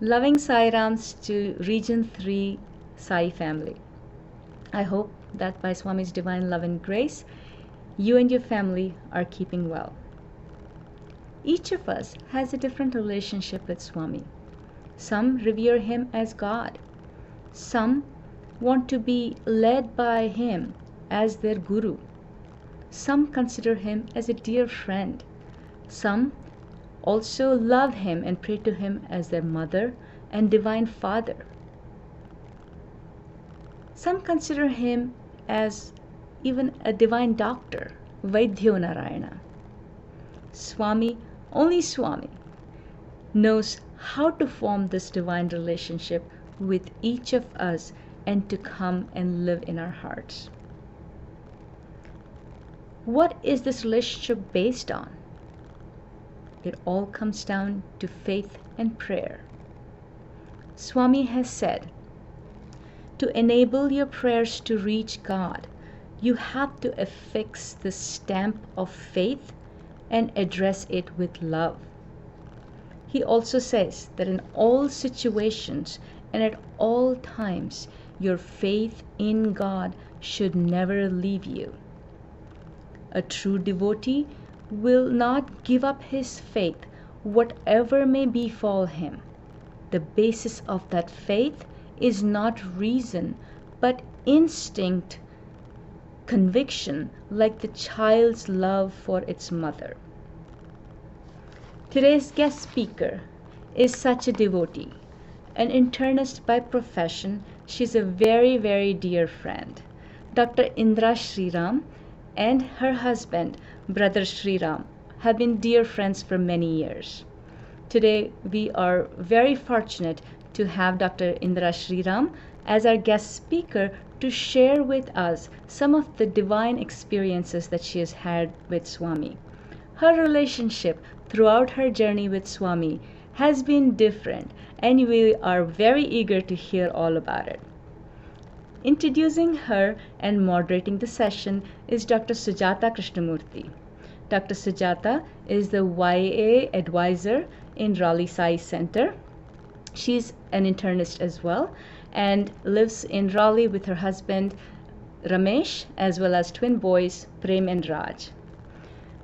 Loving Sairams to Region 3 Sai family. I hope that by Swami's divine love and grace, you and your family are keeping well. Each of us has a different relationship with Swami. Some revere him as God. Some want to be led by him as their guru. Some consider him as a dear friend. Some also love him and pray to him as their mother and divine father. Some consider him as even a divine doctor, Vaidyo Narayana. Swami, only Swami, knows how to form this divine relationship with each of us and to come and live in our hearts. What is this relationship based on? It all comes down to faith and prayer. Swami has said, to enable your prayers to reach God, you have to affix the stamp of faith and address it with love. He also says that in all situations and at all times, your faith in God should never leave you. A true devotee will not give up his faith, whatever may befall him. The basis of that faith is not reason, but instinct, conviction, like the child's love for its mother. Today's guest speaker is such a devotee. An internist by profession, she's a very, very dear friend. Dr. Indra Sriram and her husband, Brother Sriram, have been dear friends for many years. Today, we are very fortunate to have Dr. Indra Sriram as our guest speaker to share with us some of the divine experiences that she has had with Swami. Her relationship throughout her journey with Swami has been different, and we are very eager to hear all about it. Introducing her and moderating the session is Dr. Sujata Krishnamurthy. Dr. Sujata is the YA advisor in Raleigh Sai Center. She's an internist as well and lives in Raleigh with her husband Ramesh as well as twin boys Prem and Raj.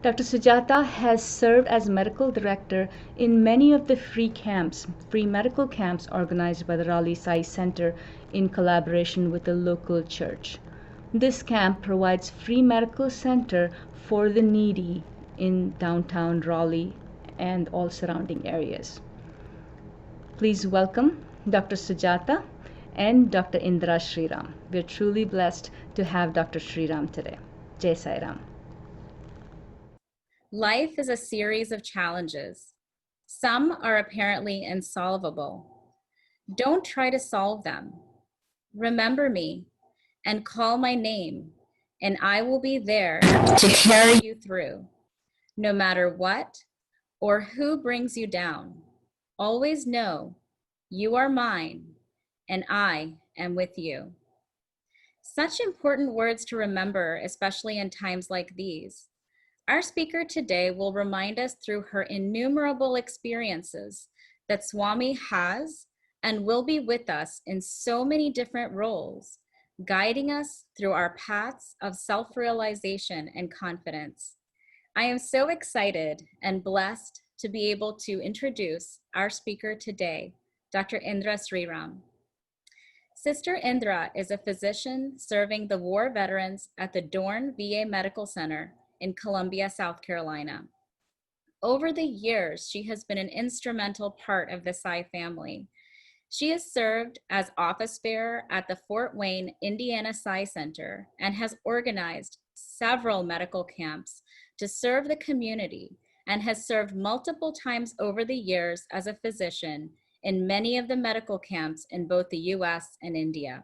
Dr. Sujata has served as medical director in many of the free medical camps organized by the Raleigh Sai Center in collaboration with the local church. This camp provides free medical center for the needy in downtown Raleigh and all surrounding areas. Please welcome Dr. Sujata and Dr. Indra Sriram. We're truly blessed to have Dr. Sriram today. Jai Sai Ram. Life is a series of challenges. Some are apparently insolvable. Don't try to solve them. Remember me and call my name, and I will be there to carry you through, no matter what or who brings you down. Always know you are mine, and I am with you. Such important words to remember, especially in times like these. Our speaker today will remind us through her innumerable experiences that Swami has and will be with us in so many different roles, guiding us through our paths of self-realization and confidence. I am so excited and blessed to be able to introduce our speaker today, Dr. Indra Sriram. Sister Indra is a physician serving the war veterans at the Dorn VA Medical Center in Columbia, South Carolina. Over the years, she has been an instrumental part of the Sai family. She has served as office bearer at the Fort Wayne, Indiana Sai Center and has organized several medical camps to serve the community and has served multiple times over the years as a physician in many of the medical camps in both the US and India.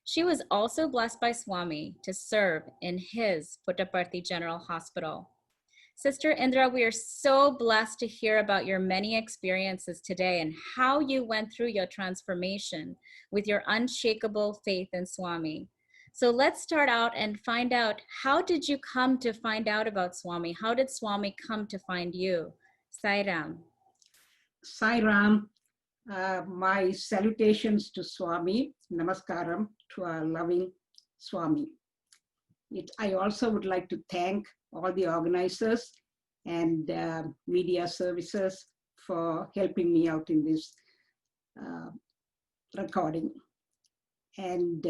She was also blessed by Swami to serve in his Puttaparthi General Hospital. Sister Indra, we are so blessed to hear about your many experiences today and how you went through your transformation with your unshakable faith in Swami. So let's start out and find out, how did you come to find out about Swami? How did Swami come to find you? Sai Ram. Sai Ram. My salutations to Swami, Namaskaram to our loving Swami. I also would like to thank all the organizers and media services for helping me out in this uh, recording. And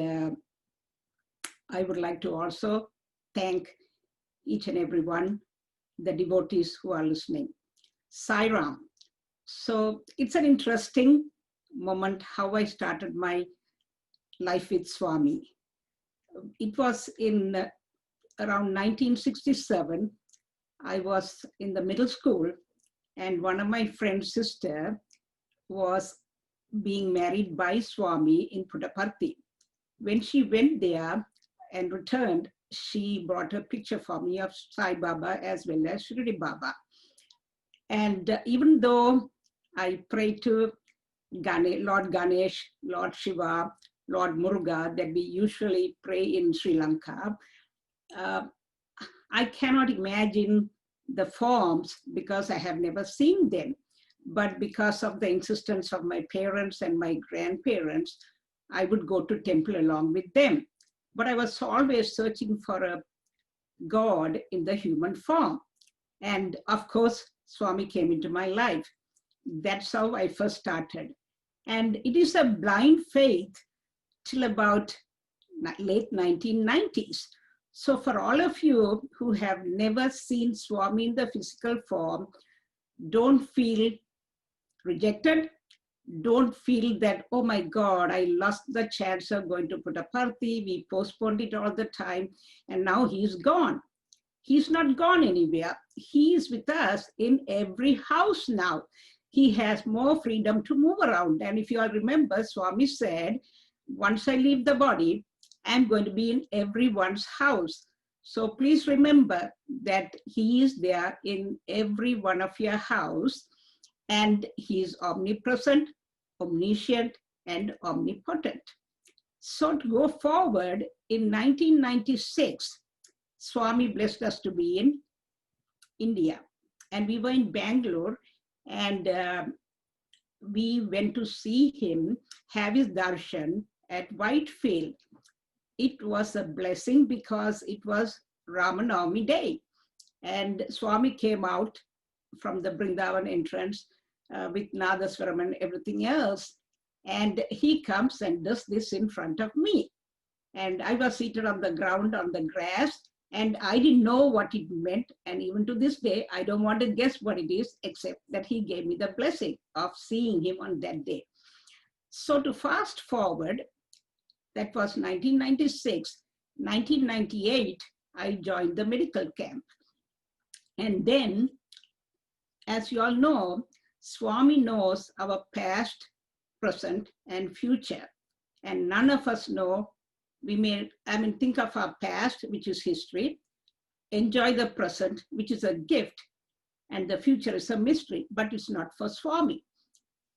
I would like to also thank each and every one, the devotees who are listening. Sriram. So it's an interesting moment how I started my life with Swami. It was in around 1967. I was in the middle school, and one of my friend's sister was being married by Swami in Puttaparthi. When she went there and returned, she brought a picture for me of Sai Baba as well as Shirdi Baba. And even though I prayed to Lord Ganesh, Lord Shiva, Lord Muruga, that we usually pray in Sri Lanka, I cannot imagine the forms because I have never seen them. But because of the insistence of my parents and my grandparents, I would go to temple along with them. But I was always searching for a God in the human form. And of course, Swami came into my life. That's how I first started. And it is a blind faith till about late 1990s. So for all of you who have never seen Swami in the physical form, don't feel rejected. Don't feel that, oh my God, I lost the chance of going to Puttaparthi. We postponed it all the time, and now he's gone. He's not gone anywhere. He is with us in every house now. He has more freedom to move around. And if you all remember, Swami said, once I leave the body, I'm going to be in everyone's house. So please remember that he is there in every one of your house, and he is omnipresent, omniscient, and omnipotent. So to go forward, in 1996, Swami blessed us to be in India. And we were in Bangalore, and we went to see him have his darshan at Whitefield. It was a blessing because it was Ramanavami Day. And Swami came out from the Brindavan entrance with Nadaswaram and everything else. And he comes and does this in front of me. And I was seated on the ground, on the grass, and I didn't know what it meant. And even to this day, I don't want to guess what it is, except that he gave me the blessing of seeing him on that day. So to fast forward, that was 1996. 1998, I joined the medical camp. And then, as you all know, Swami knows our past, present, and future. And none of us know. Think of our past, which is history, enjoy the present, which is a gift, and the future is a mystery, but it's not for Swami.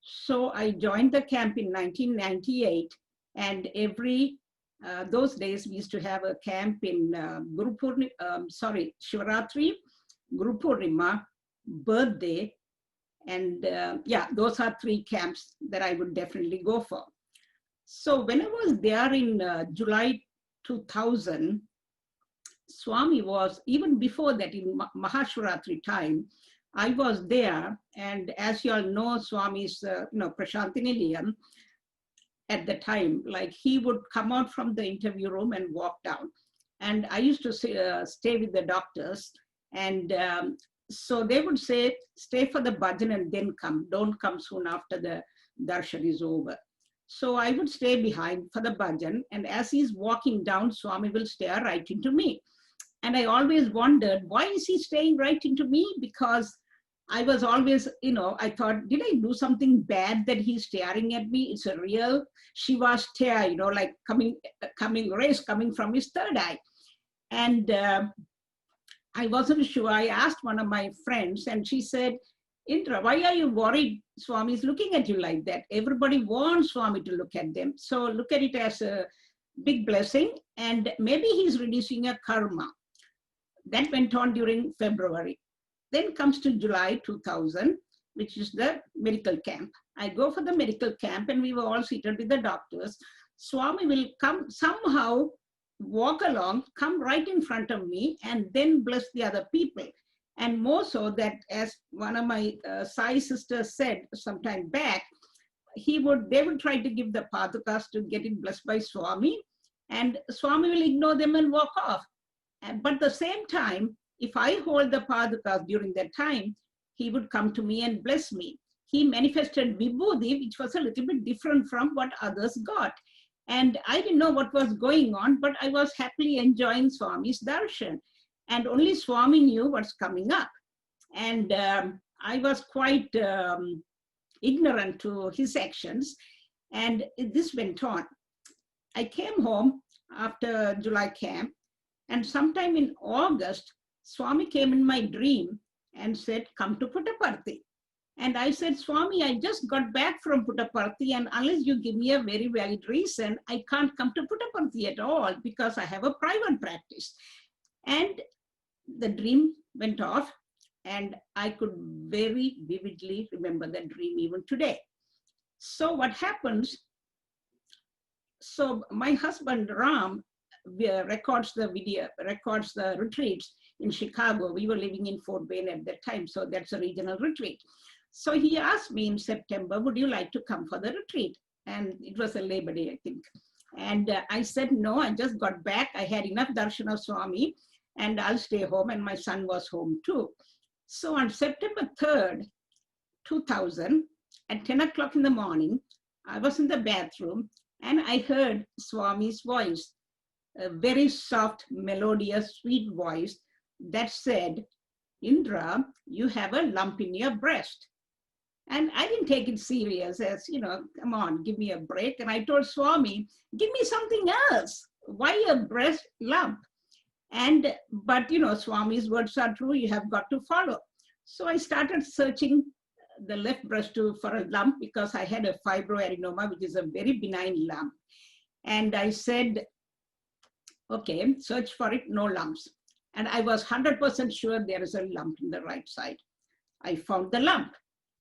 So I joined the camp in 1998, and those days we used to have a camp in Shivaratri, Guru Purnima, birthday, and those are 3 camps that I would definitely go for. So when I was there in July 2000, Swami was, even before that in Mahashivratri time, I was there. And as you all know, Swami's, Prashanti Nilayam at the time, like he would come out from the interview room and walk down. And I used to stay with the doctors. And so they would say, stay for the bhajan and then come. Don't come soon after the darshan is over. So I would stay behind for the bhajan, and as he's walking down, Swami will stare right into me. And I always wondered, why is he staring right into me? Because I was always, I thought, did I do something bad that he's staring at me? It's a real Shiva stare, like rays coming from his third eye. And I wasn't sure. I asked one of my friends, and she said, Indra, why are you worried Swami is looking at you like that? Everybody wants Swami to look at them. So look at it as a big blessing, and maybe he's reducing a karma. That went on during February. Then comes to July 2000. which is the medical camp. I go for the medical camp and we were all seated with the doctors. Swami will come somehow, walk along, come right in front of me and then bless the other people. And more so that, as one of my Sai sisters said some time back, they would try to give the padukas to get it blessed by Swami, and Swami will ignore them and walk off. But at the same time, if I hold the padukas during that time, he would come to me and bless me. He manifested vibhuti, which was a little bit different from what others got. And I didn't know what was going on, but I was happily enjoying Swami's darshan. And only Swami knew what's coming up. And I was quite ignorant to his actions. And this went on. I came home after July camp, and sometime in August, Swami came in my dream and said, come to Puttaparthi. And I said, Swami, I just got back from Puttaparthi, and unless you give me a very valid reason, I can't come to Puttaparthi at all because I have a private practice. And the dream went off, and I could very vividly remember that dream even today. So what happens, so my husband Ram records the retreats in Chicago. We were living in Fort Wayne at that time, so that's a regional retreat. So he asked me in September, would you like to come for the retreat? And it was a Labor Day, I think. And I said, no, I just got back. I had enough darshan of Swami, and I'll stay home. And my son was home too. So on September 3rd, 2000, at 10 o'clock in the morning, I was in the bathroom and I heard Swami's voice, a very soft, melodious, sweet voice that said, Indra, you have a lump in your breast. And I didn't take it serious as, come on, give me a break. And I told Swami, give me something else. Why a breast lump? But Swami's words are true. You have got to follow. So I started searching the left breast for a lump because I had a fibroadenoma, which is a very benign lump. And I said, okay, search for it, no lumps. And I was 100% sure there is a lump in the right side. I found the lump.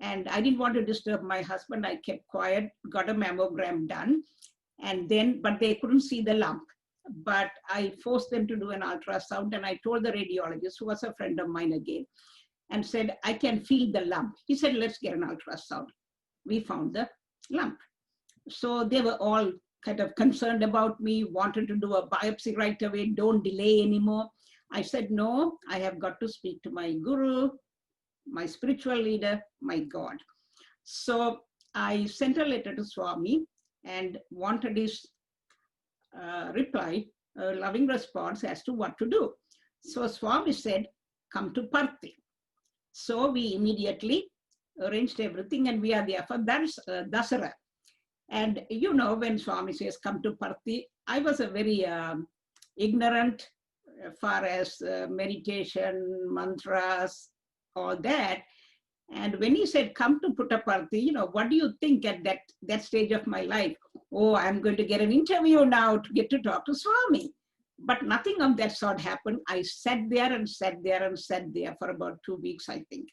And I didn't want to disturb my husband. I kept quiet, got a mammogram done. But they couldn't see the lump. But I forced them to do an ultrasound. And I told the radiologist, who was a friend of mine again, and said, I can feel the lump. He said, let's get an ultrasound. We found the lump. So they were all kind of concerned about me, wanted to do a biopsy right away, don't delay anymore. I said, no, I have got to speak to my guru, my spiritual leader, my God. So I sent a letter to Swami and wanted his reply, a loving response as to what to do. So Swami said, come to Parthi. So we immediately arranged everything and we are there for Dasara. And when Swami says, come to Parthi, I was a very ignorant as far as meditation, mantras, all that. And when he said, come to Puttaparthi, what do you think at that stage of my life? Oh, I'm going to get an interview now to get to talk to Swami. But nothing of that sort happened. I sat there and sat there and sat there for about 2 weeks, I think.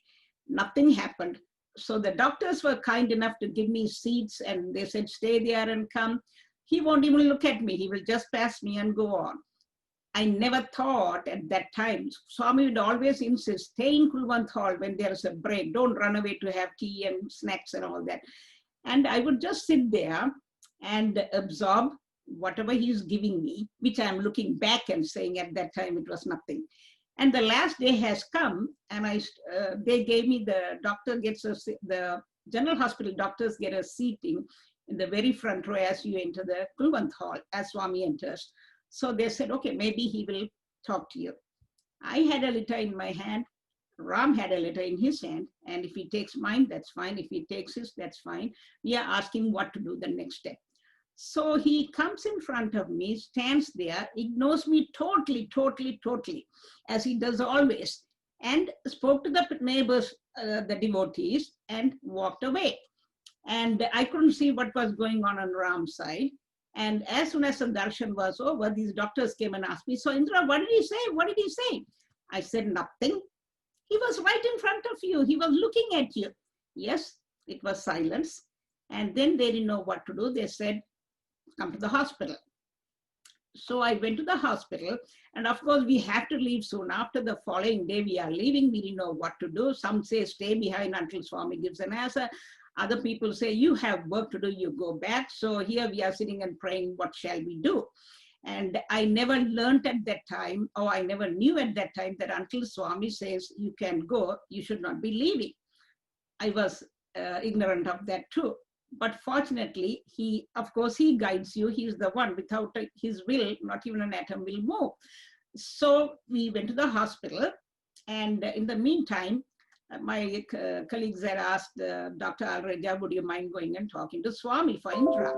Nothing happened. So the doctors were kind enough to give me seats and they said, stay there and come. He won't even look at me. He will just pass me and go on. I never thought at that time, Swami would always insist, stay in Kulwant Hall when there is a break. Don't run away to have tea and snacks and all that. And I would just sit there and absorb whatever he's giving me, which I'm looking back and saying at that time it was nothing. And the last day has come, and they gave me, the general hospital doctors get a seating in the very front row as you enter the Kulwant Hall, as Swami enters. So they said, okay, maybe he will talk to you. I had a letter in my hand. Ram had a letter in his hand. And if he takes mine, that's fine. If he takes his, that's fine. We are asking what to do the next step. So he comes in front of me, stands there, ignores me totally, as he does always, and spoke to the neighbors, the devotees, and walked away. And I couldn't see what was going on Ram's side. And as soon as the darshan was over, these doctors came and asked me, so Indra, what did he say? What did he say? I said, nothing. He was right in front of you. He was looking at you. Yes, it was silence. And then they didn't know what to do. They said, come to the hospital. So I went to the hospital, and of course we have to leave soon. After the following day, we are leaving. We didn't know what to do. Some say stay behind until Swami gives an answer. Other people say you have work to do, you go back. So here we are sitting and praying, what shall we do? And I never learned at that time, or I never knew at that time, that until Swami says you can go, you should not be leaving. I was ignorant of that too. But fortunately, of course, he guides you. He's the one. Without his will, not even an atom will move. So we went to the hospital. And in the meantime, my colleagues had asked Dr. Alreja, would you mind going and talking to Swami for Indra?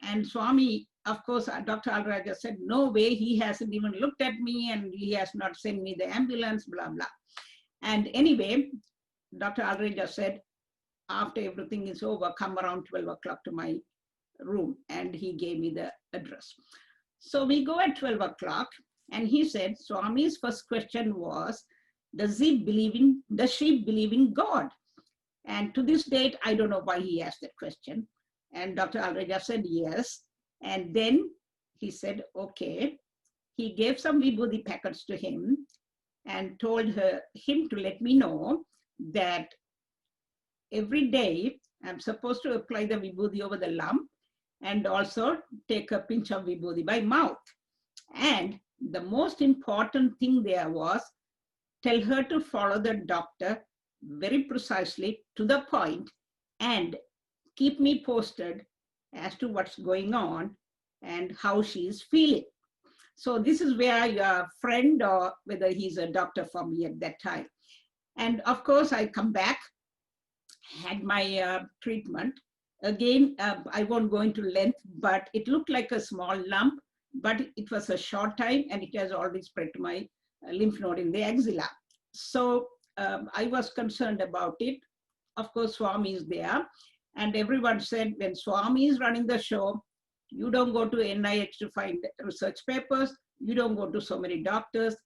And Swami, of course, Dr. Alreja said, no way, he hasn't even looked at me and he has not sent me the ambulance, blah, blah. And anyway, Dr. Alreja said, after everything is over, come around 12 o'clock to my room. And he gave me the address. So we go at 12 o'clock, and he said, Swami's first question was, does she believe in God? And to this date, I don't know why he asked that question. And Dr. Alreja said yes. And then he said, okay. He gave some vibhuti packets to him and told him to let me know that every day I'm supposed to apply the vibhuti over the lump and also take a pinch of vibhuti by mouth. And the most important thing there was, tell her to follow the doctor very precisely to the point and keep me posted as to what's going on and how she's feeling. So this is where your friend, or whether he's a doctor for me at that time. And of course, I come back, had my treatment. Again, I won't go into length, but it looked like a small lump, but it was a short time and it has already spread to my lymph node in the axilla. So I was concerned about it. Of course, Swami is there. And everyone said, when Swami is running the show, you don't go to NIH to find research papers. You don't go to so many doctors.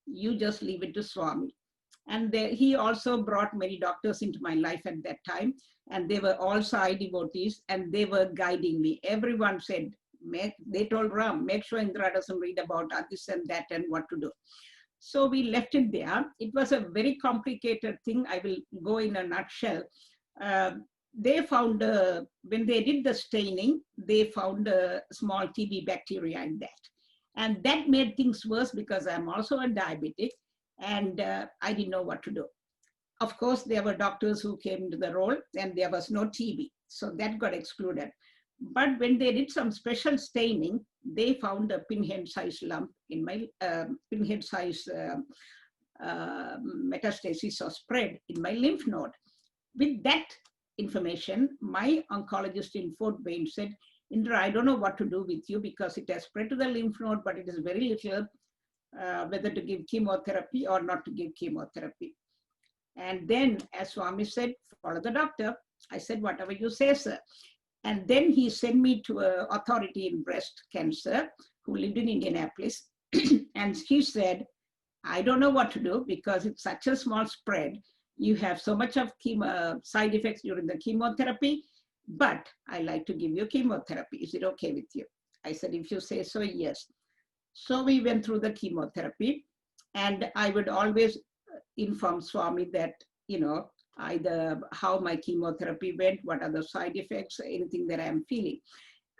You just leave it to Swami. And he also brought many doctors into my life at that time. And they were all Sai devotees, and they were guiding me. Everyone said, they told Ram, make sure Indra doesn't read about this and that and what to do. So we left it there. It was a very complicated thing. I will go in a nutshell. They found, when they did the staining, they found a small TB bacteria in that. And that made things worse because I'm also a diabetic, and I didn't know what to do. Of course, there were doctors who came into the role, and there was no TB. So that got excluded. But when they did some special staining, they found a pinhead-sized lump in my pinhead-sized metastasis or spread in my lymph node. With that information, my oncologist in Fort Wayne said, Indra, I don't know what to do with you because it has spread to the lymph node, but it is very little, whether to give chemotherapy or not to give chemotherapy. And then, as Swami said, follow the doctor. I said, whatever you say, sir. And then he sent me to an authority in breast cancer who lived in Indianapolis. And he said, I don't know what to do because it's such a small spread. You have so much of side effects during the chemotherapy, but I like to give you chemotherapy. Is it okay with you? I said, if you say so, yes. So we went through the chemotherapy, and I would always inform Swami that, either how my chemotherapy went, what are the side effects, anything that I'm feeling.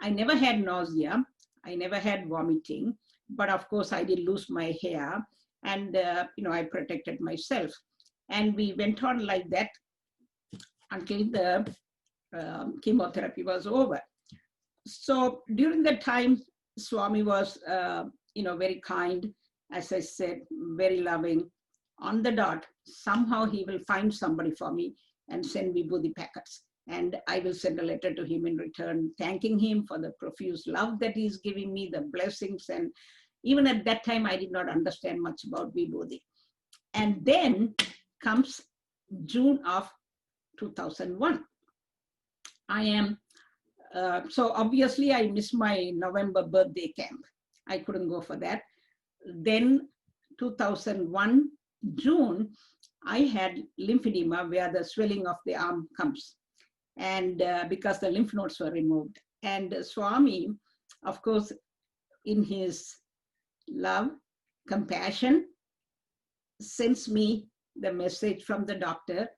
I never had nausea. I never had vomiting, but of course I did lose my hair, and, I protected myself. And we went on like that until the chemotherapy was over. So during that time, Swami was, very kind, as I said, very loving. On the dot, somehow he will find somebody for me and send me Bodhi packets. And I will send a letter to him in return, thanking him for the profuse love that he's giving me, the blessings. And even at that time, I did not understand much about Vibhuti. And then comes June of 2001. I am, so obviously I missed my November birthday camp. I couldn't go for that. Then 2001, June, I had lymphedema where the swelling of the arm comes, and because the lymph nodes were removed. And Swami, of course, in his love, compassion, sends me the message from the doctor.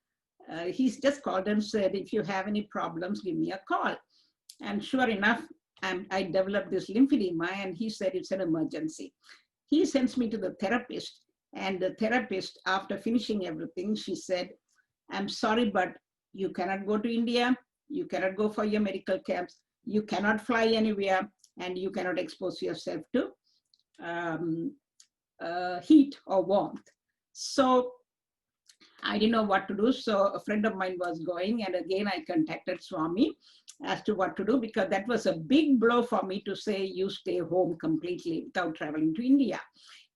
He's just called and said, if you have any problems, give me a call. And sure enough, I developed this lymphedema, and he said it's an emergency. He sends me to the therapist, and the therapist, after finishing everything, she said, I'm sorry, but you cannot go to India, you cannot go for your medical camps, you cannot fly anywhere, and you cannot expose yourself to heat or warmth. So I didn't know what to do. So a friend of mine was going, and again I contacted Swami as to what to do, because that was a big blow for me to say, you stay home completely without traveling to India.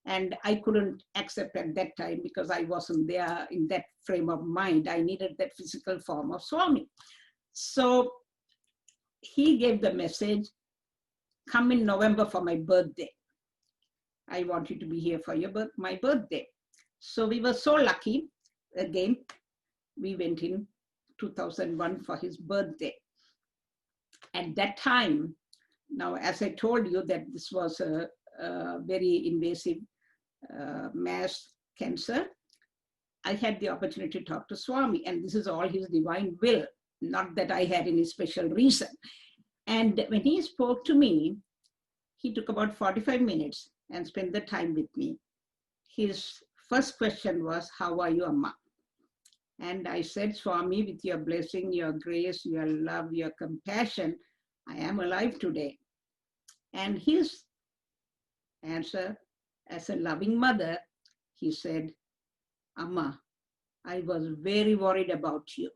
And I couldn't accept at that time, because I wasn't there in that frame of mind. I needed that physical form of Swami. So he gave the message, come in November for my birthday. I want you to be here for my birthday. So we were so lucky. Again, we went in 2001 for his birthday. At that time, now, as I told you that this was a very invasive mass cancer, I had the opportunity to talk to Swami, and this is all his divine will, not that I had any special reason. And when he spoke to me, he took about 45 minutes and spent the time with me. His first question was, how are you, Amma? And I said, Swami, with your blessing, your grace, your love, your compassion, I am alive today. And his answer, as a loving mother, he said, Amma, I was very worried about you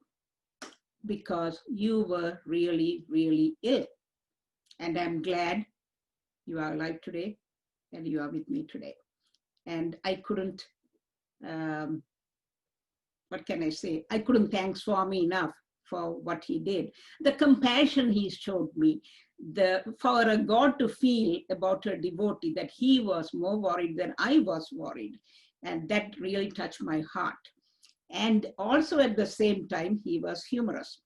because you were really, really ill. And I'm glad you are alive today and you are with me today. And I couldn't, what can I say? I couldn't thank Swami enough for what he did. The compassion he showed me, for a God to feel about a devotee that he was more worried than I was worried. And that really touched my heart. And also at the same time, he was humorous.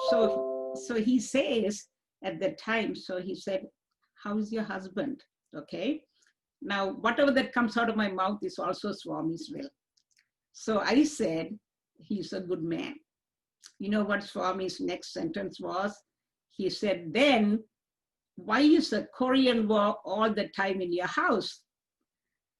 So he says at the time, so he said, how's your husband? Okay. Now, whatever that comes out of my mouth is also Swami's will. So I said, he's a good man. You know what Swami's next sentence was? He said, then why is a Korean war all the time in your house?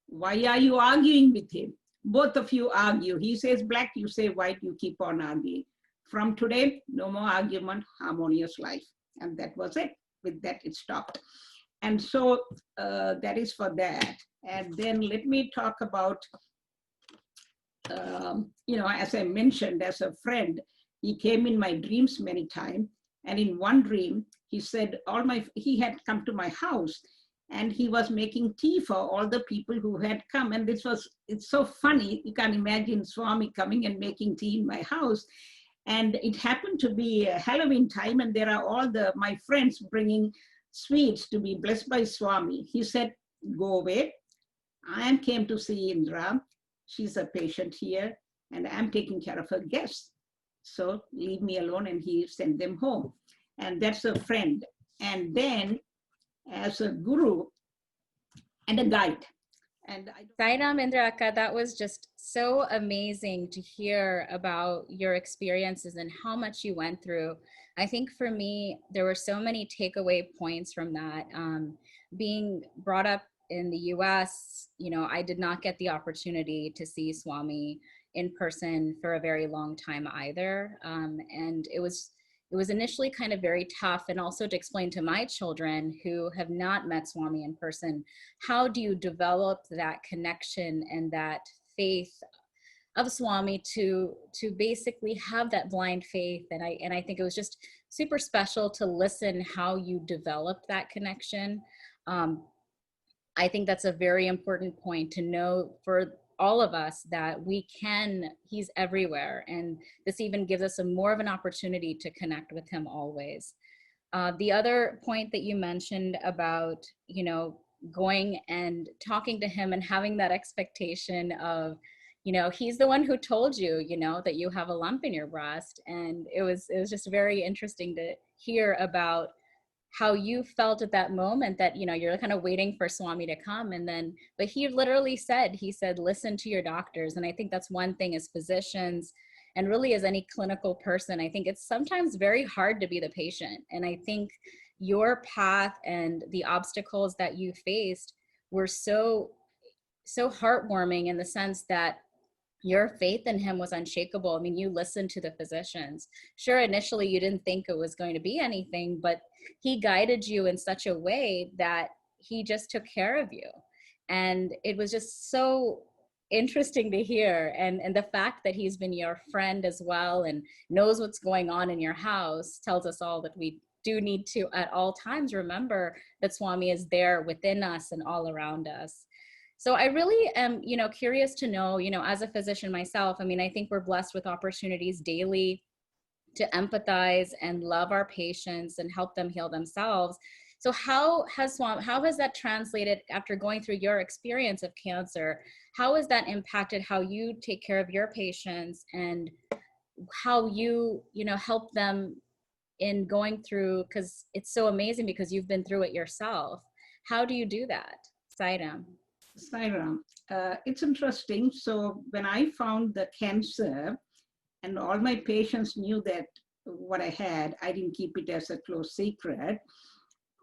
Why are you arguing with him? Both of you argue. He says black, you say white, you keep on arguing. From today, no more argument, harmonious life. And that was it. With that, it stopped. And so that is for that. And then let me talk about, as I mentioned, as a friend, he came in my dreams many times. And in one dream, he said, he had come to my house and he was making tea for all the people who had come. And it's so funny. You can imagine Swami coming and making tea in my house. And it happened to be Halloween time, and there are all my friends bringing sweets to be blessed by Swami. He said, go away. I came to see Indra. She's a patient here, and I'm taking care of her guests. So leave me alone, and he sent them home. And that's a friend. And then as a guru and a guide. And Sriram, Indra, that was just so amazing to hear about your experiences and how much you went through. I think for me, there were so many takeaway points from that. Being brought up in the US, I did not get the opportunity to see Swami in person for a very long time either. And it was initially kind of very tough, and also to explain to my children who have not met Swami in person, how do you develop that connection and that faith of Swami to basically have that blind faith. And I think it was just super special to listen how you developed that connection. I think that's a very important point to know for all of us, that he's everywhere. And this even gives us more of an opportunity to connect with him always. The other point that you mentioned about, going and talking to him and having that expectation of, he's the one who told you, that you have a lump in your breast. And it was just very interesting to hear about how you felt at that moment, that, you're kind of waiting for Swami to come. And then, but he literally said, listen to your doctors. And I think that's one thing as physicians, and really as any clinical person, I think it's sometimes very hard to be the patient. And I think your path and the obstacles that you faced were so heartwarming, in the sense that your faith in him was unshakable. I mean, you listened to the physicians. Sure, initially you didn't think it was going to be anything, but he guided you in such a way that he just took care of you. And it was just so interesting to hear. And the fact that he's been your friend as well and knows what's going on in your house tells us all that we do need to, at all times, remember that Swami is there within us and all around us. So I really am, curious to know, as a physician myself, I mean, I think we're blessed with opportunities daily to empathize and love our patients and help them heal themselves. So how has that translated after going through your experience of cancer? How has that impacted how you take care of your patients, and how you, help them in going through, because it's so amazing because you've been through it yourself. How do you do that, Sriram? Sriram, it's interesting. So when I found the cancer, and all my patients knew that what I had, I didn't keep it as a close secret.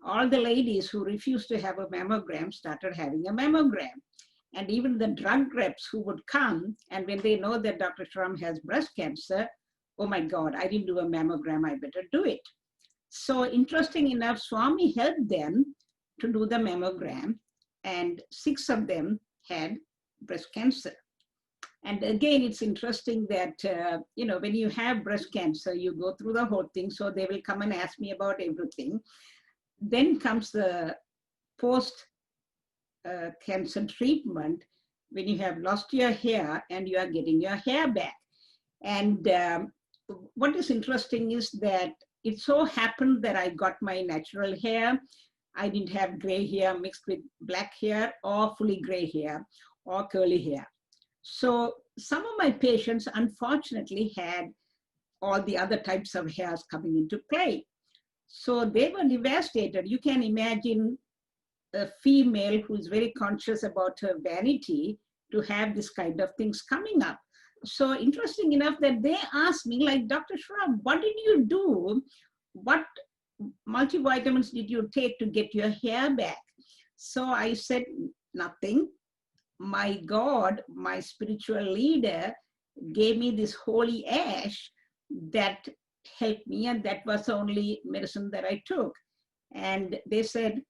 All the ladies who refused to have a mammogram started having a mammogram. And even the drug reps who would come, and when they know that Dr. Sriram has breast cancer, oh my God, I didn't do a mammogram, I better do it. So interesting enough, Swami helped them to do the mammogram, and 6 of them had breast cancer. And again, it's interesting that, when you have breast cancer, you go through the whole thing. So they will come and ask me about everything. Then comes the post-cancer treatment, when you have lost your hair and you are getting your hair back. And what is interesting is that it so happened that I got my natural hair. I didn't have gray hair mixed with black hair, or fully gray hair, or curly hair. So some of my patients, unfortunately, had all the other types of hairs coming into play. So they were devastated. You can imagine a female who is very conscious about her vanity to have this kind of things coming up. So interesting enough that they asked me, like, Dr. Sriram, what did you do? What multivitamins did you take to get your hair back? So I said, nothing. My God, my spiritual leader, gave me this holy ash that helped me, and that was the only medicine that I took. And they said,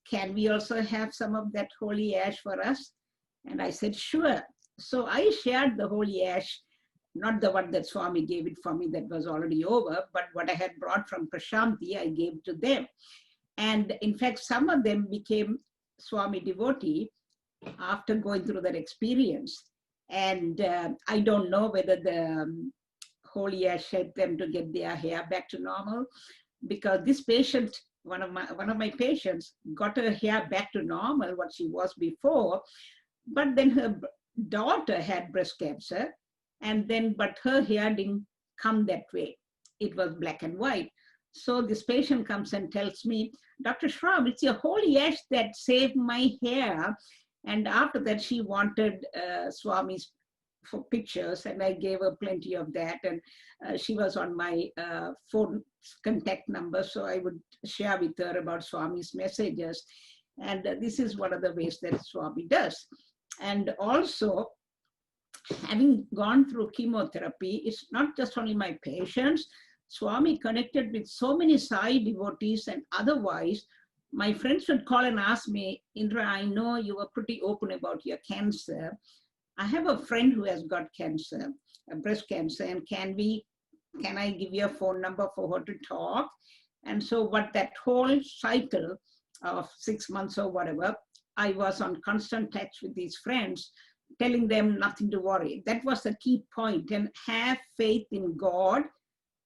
can we also have some of that holy ash for us? And I said, sure. So I shared the holy ash, not the one that Swami gave it for me that was already over, but what I had brought from Prashanti, I gave to them. And in fact, some of them became Swami devotee after going through that experience. And I don't know whether the holy ash helped them to get their hair back to normal, because this patient, one of my patients, got her hair back to normal, what she was before, but then her daughter had breast cancer, but her hair didn't come that way. It was black and white. So this patient comes and tells me, Dr. Sriram, it's your holy ash that saved my hair. And after that, she wanted Swami's for pictures, and I gave her plenty of that. And she was on my phone contact number, so I would share with her about Swami's messages. And this is one of the ways that Swami does. And also, having gone through chemotherapy, it's not just only my patients. Swami connected with so many Sai devotees, and otherwise, my friends would call and ask me, Indra, I know you were pretty open about your cancer. I have a friend who has got cancer, breast cancer, and can I give you a phone number for her to talk? And so what that whole cycle of 6 months or whatever, I was on constant touch with these friends, telling them nothing to worry. That was the key point. And have faith in God,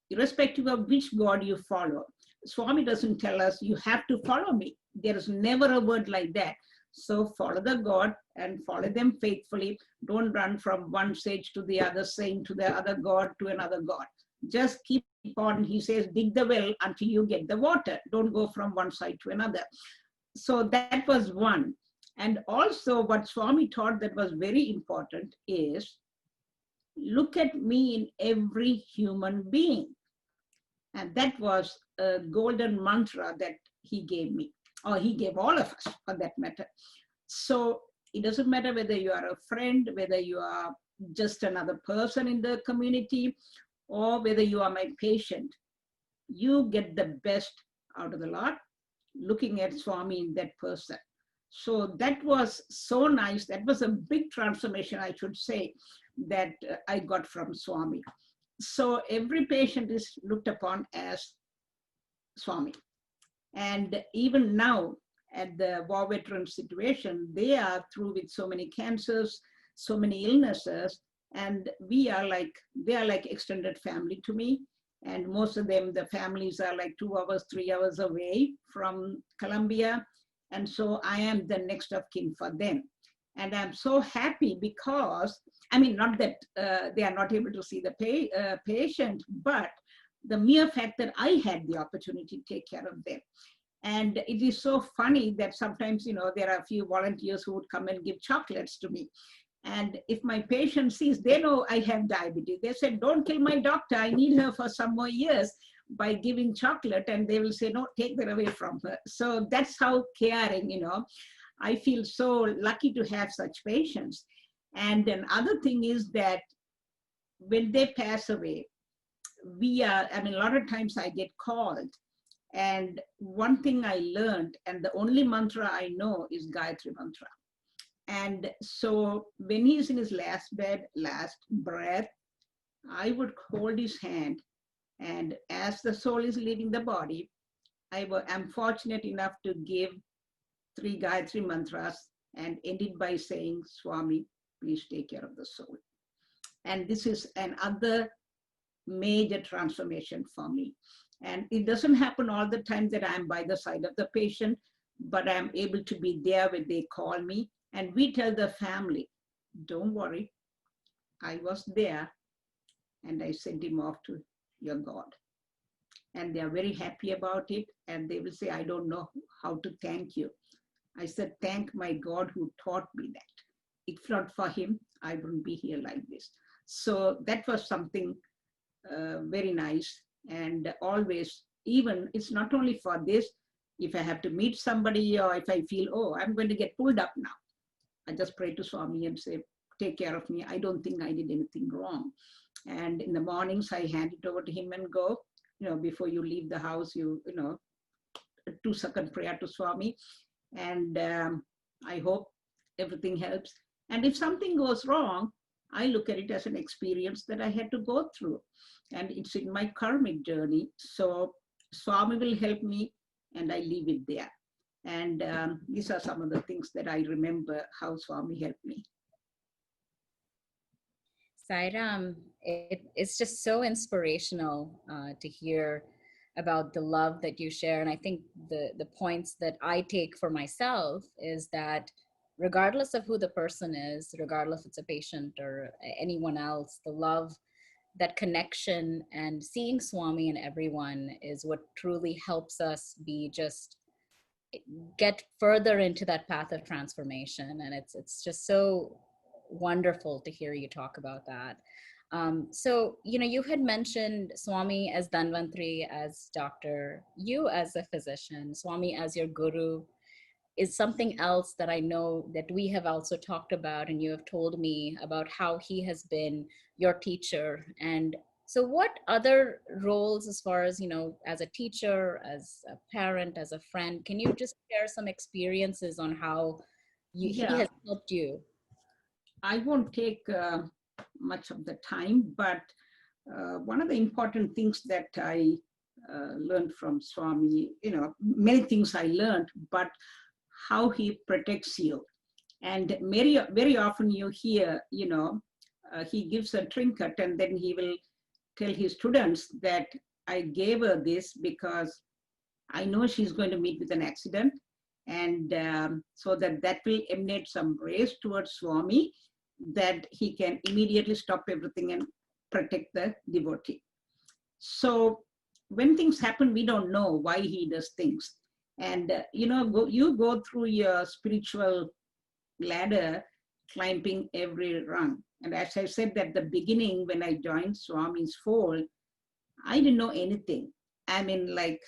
irrespective of which God you follow. Swami doesn't tell us you have to follow me. There is never a word like that. So follow the God and follow them faithfully. Don't run from one sage to the other saint, to the other God, to another God. Just keep on, he says, dig the well until you get the water. Don't go from one side to another. So that was one. And also what Swami taught that was very important is, look at me in every human being. And that was a golden mantra that he gave me, or he gave all of us for that matter. So it doesn't matter whether you are a friend, whether you are just another person in the community, or whether you are my patient, you get the best out of the lot looking at Swami in that person. So that was so nice. That was a big transformation, I should say, that I got from Swami. So every patient is looked upon as Swami. And even now, at the war veteran situation, they are through with so many cancers, so many illnesses, and they are like extended family to me. And most of them, the families are like 2 hours, 3 hours away from Colombia. And so I am the next of kin for them. And I'm so happy because, I mean, not that they are not able to see the patient, but the mere fact that I had the opportunity to take care of them. And it is so funny that sometimes, there are a few volunteers who would come and give chocolates to me. And if my patient sees, they know I have diabetes. They said, don't kill my doctor. I need her for some more years, by giving chocolate. And they will say, no, take that away from her. So that's how caring, I feel so lucky to have such patients. And another thing is that when they pass away, a lot of times I get called. And one thing I learned, and the only mantra I know, is Gayatri mantra. And so when he's in his last breath, I would hold his hand. And as the soul is leaving the body, I'm fortunate enough to give 3 Gayatri mantras and end it by saying, Swami, please take care of the soul. And this is another major transformation for me. And it doesn't happen all the time that I'm by the side of the patient, but I'm able to be there when they call me. And we tell the family, don't worry, I was there and I sent him off to your God. And they are very happy about it. And they will say, I don't know how to thank you. I said, thank my God who taught me that. If not for him, I wouldn't be here like this. So that was something very nice. And always, even, it's not only for this, if I have to meet somebody, or if I feel, oh, I'm going to get pulled up now, I just pray to Swami and say, take care of me. I don't think I did anything wrong. And in the mornings, I hand it over to him and go, before you leave the house, you 2-second prayer to Swami. And I hope everything helps. And if something goes wrong, I look at it as an experience that I had to go through. And it's in my karmic journey. So Swami will help me, and I leave it there. And these are some of the things that I remember how Swami helped me. Sriram, it's just so inspirational to hear about the love that you share. And I think the points that I take for myself is that regardless of who the person is, regardless if it's a patient or anyone else, the love, that connection and seeing Swami in everyone is what truly helps us get further into that path of transformation. And it's just so wonderful to hear you talk about that. So, you had mentioned Swami as Dhanvantri, as doctor, you as a physician, Swami as your guru is something else that I know that we have also talked about, and you have told me about how he has been your teacher. And so what other roles, as far as, as a teacher, as a parent, as a friend, can you just share some experiences on how he has helped you? I won't take much of the time, but one of the important things that I learned from Swami, many things I learned, but how he protects you. And very, very often you hear, he gives a trinket and then he will tell his students that I gave her this because I know she's going to meet with an accident. And so that will emanate some rays towards Swami, that he can immediately stop everything and protect the devotee. So when things happen, we don't know why he does things. And you go through your spiritual ladder, climbing every rung. And as I said at the beginning, when I joined Swami's fold, I didn't know anything. I mean, like,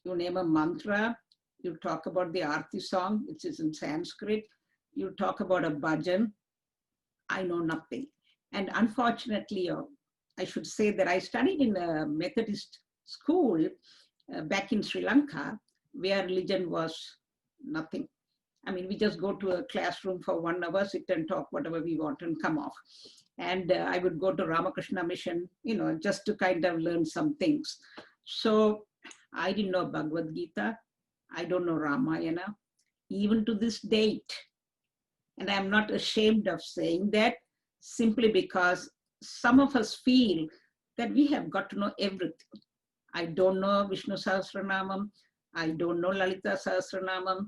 you name a mantra, you talk about the Aarti song, which is in Sanskrit, you talk about a bhajan, I know nothing. And unfortunately, I should say that I studied in a Methodist school back in Sri Lanka, where religion was nothing. I mean, we just go to a classroom for 1 hour, sit and talk whatever we want and come off. And I would go to Ramakrishna Mission, just to kind of learn some things. So I didn't know Bhagavad Gita. I don't know Ramayana, even to this date. And I'm not ashamed of saying that, simply because some of us feel that we have got to know everything. I don't know Vishnu Sahasranamam. I don't know Lalita Sahasranamam.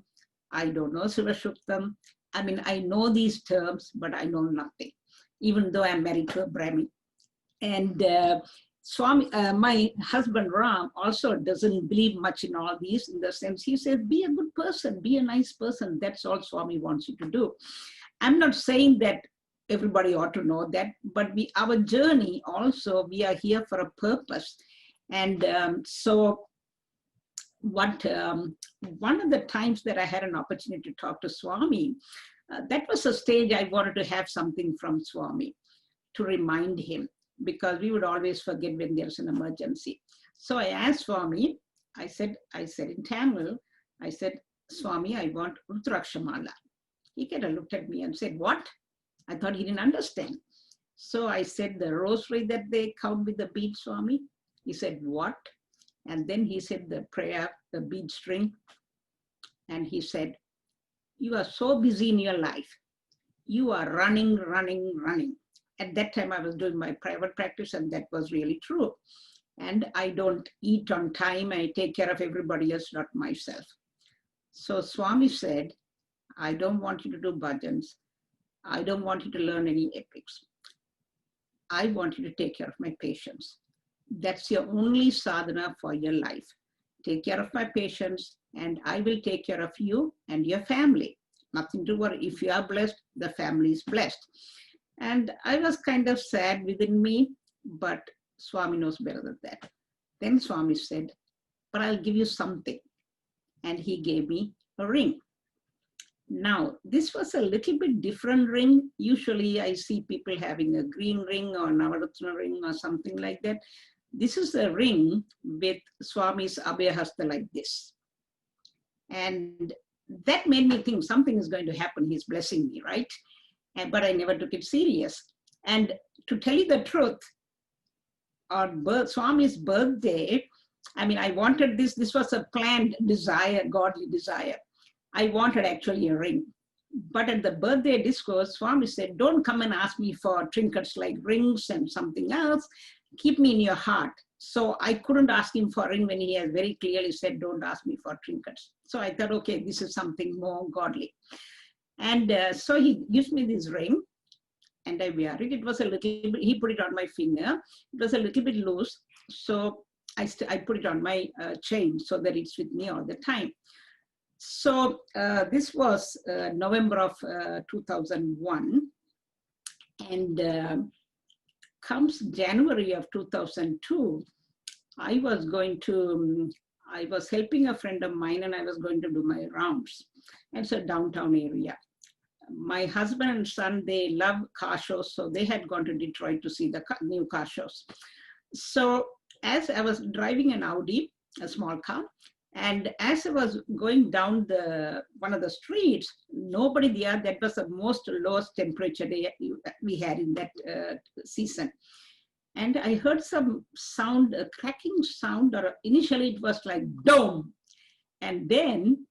I don't know Siva Shuktam. I mean, I know these terms, but I know nothing, even though I'm married to a Brahmin. And Swami, my husband Ram also doesn't believe much in all these, in the sense he says, be a good person, be a nice person. That's all Swami wants you to do. I'm not saying that everybody ought to know that, but our journey also, we are here for a purpose. And so one of the times that I had an opportunity to talk to Swami, that was a stage I wanted to have something from Swami to remind him, because we would always forget when there's an emergency. So I asked Swami, I said in Tamil, I said, Swami, I want Rudrakshamala. He kind of looked at me and said, what? I thought he didn't understand. So I said, the rosary that they count with the bead, Swami. He said, what? And then he said the prayer, the bead string. And he said, you are so busy in your life. You are running. At that time, I was doing my private practice, and that was really true. And I don't eat on time. I take care of everybody else, not myself. So Swami said, I don't want you to do bhajans. I don't want you to learn any epics. I want you to take care of my patients. That's your only sadhana for your life. Take care of my patients, and I will take care of you and your family. Nothing to worry. If you are blessed, the family is blessed. And I was kind of sad within me, but Swami knows better than that. Then Swami said, but I'll give you something. And he gave me a ring. Now, this was a little bit different ring. Usually I see people having a green ring or Navaratna ring or something like that. This is a ring with Swami's Abhaya Hasta like this. And that made me think something is going to happen. He's blessing me, right? But I never took it serious. And to tell you the truth, on Swami's birthday, I mean, I wanted this. This was a planned desire, godly desire. I wanted actually a ring. But at the birthday discourse, Swami said, don't come and ask me for trinkets like rings and something else. Keep me in your heart. So I couldn't ask him for a ring when he has very clearly said, don't ask me for trinkets. So I thought, okay, this is something more godly. And so he gives me this ring, and I wear it. It was a little bit, he put it on my finger. It was a little bit loose. So I put it on my chain so that it's with me all the time. So this was November of 2001. And comes January of 2002, I was helping a friend of mine, and I was going to do my rounds. And it's a downtown area. My husband and son, they love car shows, so they had gone to Detroit to see the new car shows. So as I was driving an Audi, a small car, and as I was going down one of the streets, nobody there. That was the most lowest temperature we had in that season. And I heard some sound, a cracking sound, or initially it was like dome. And then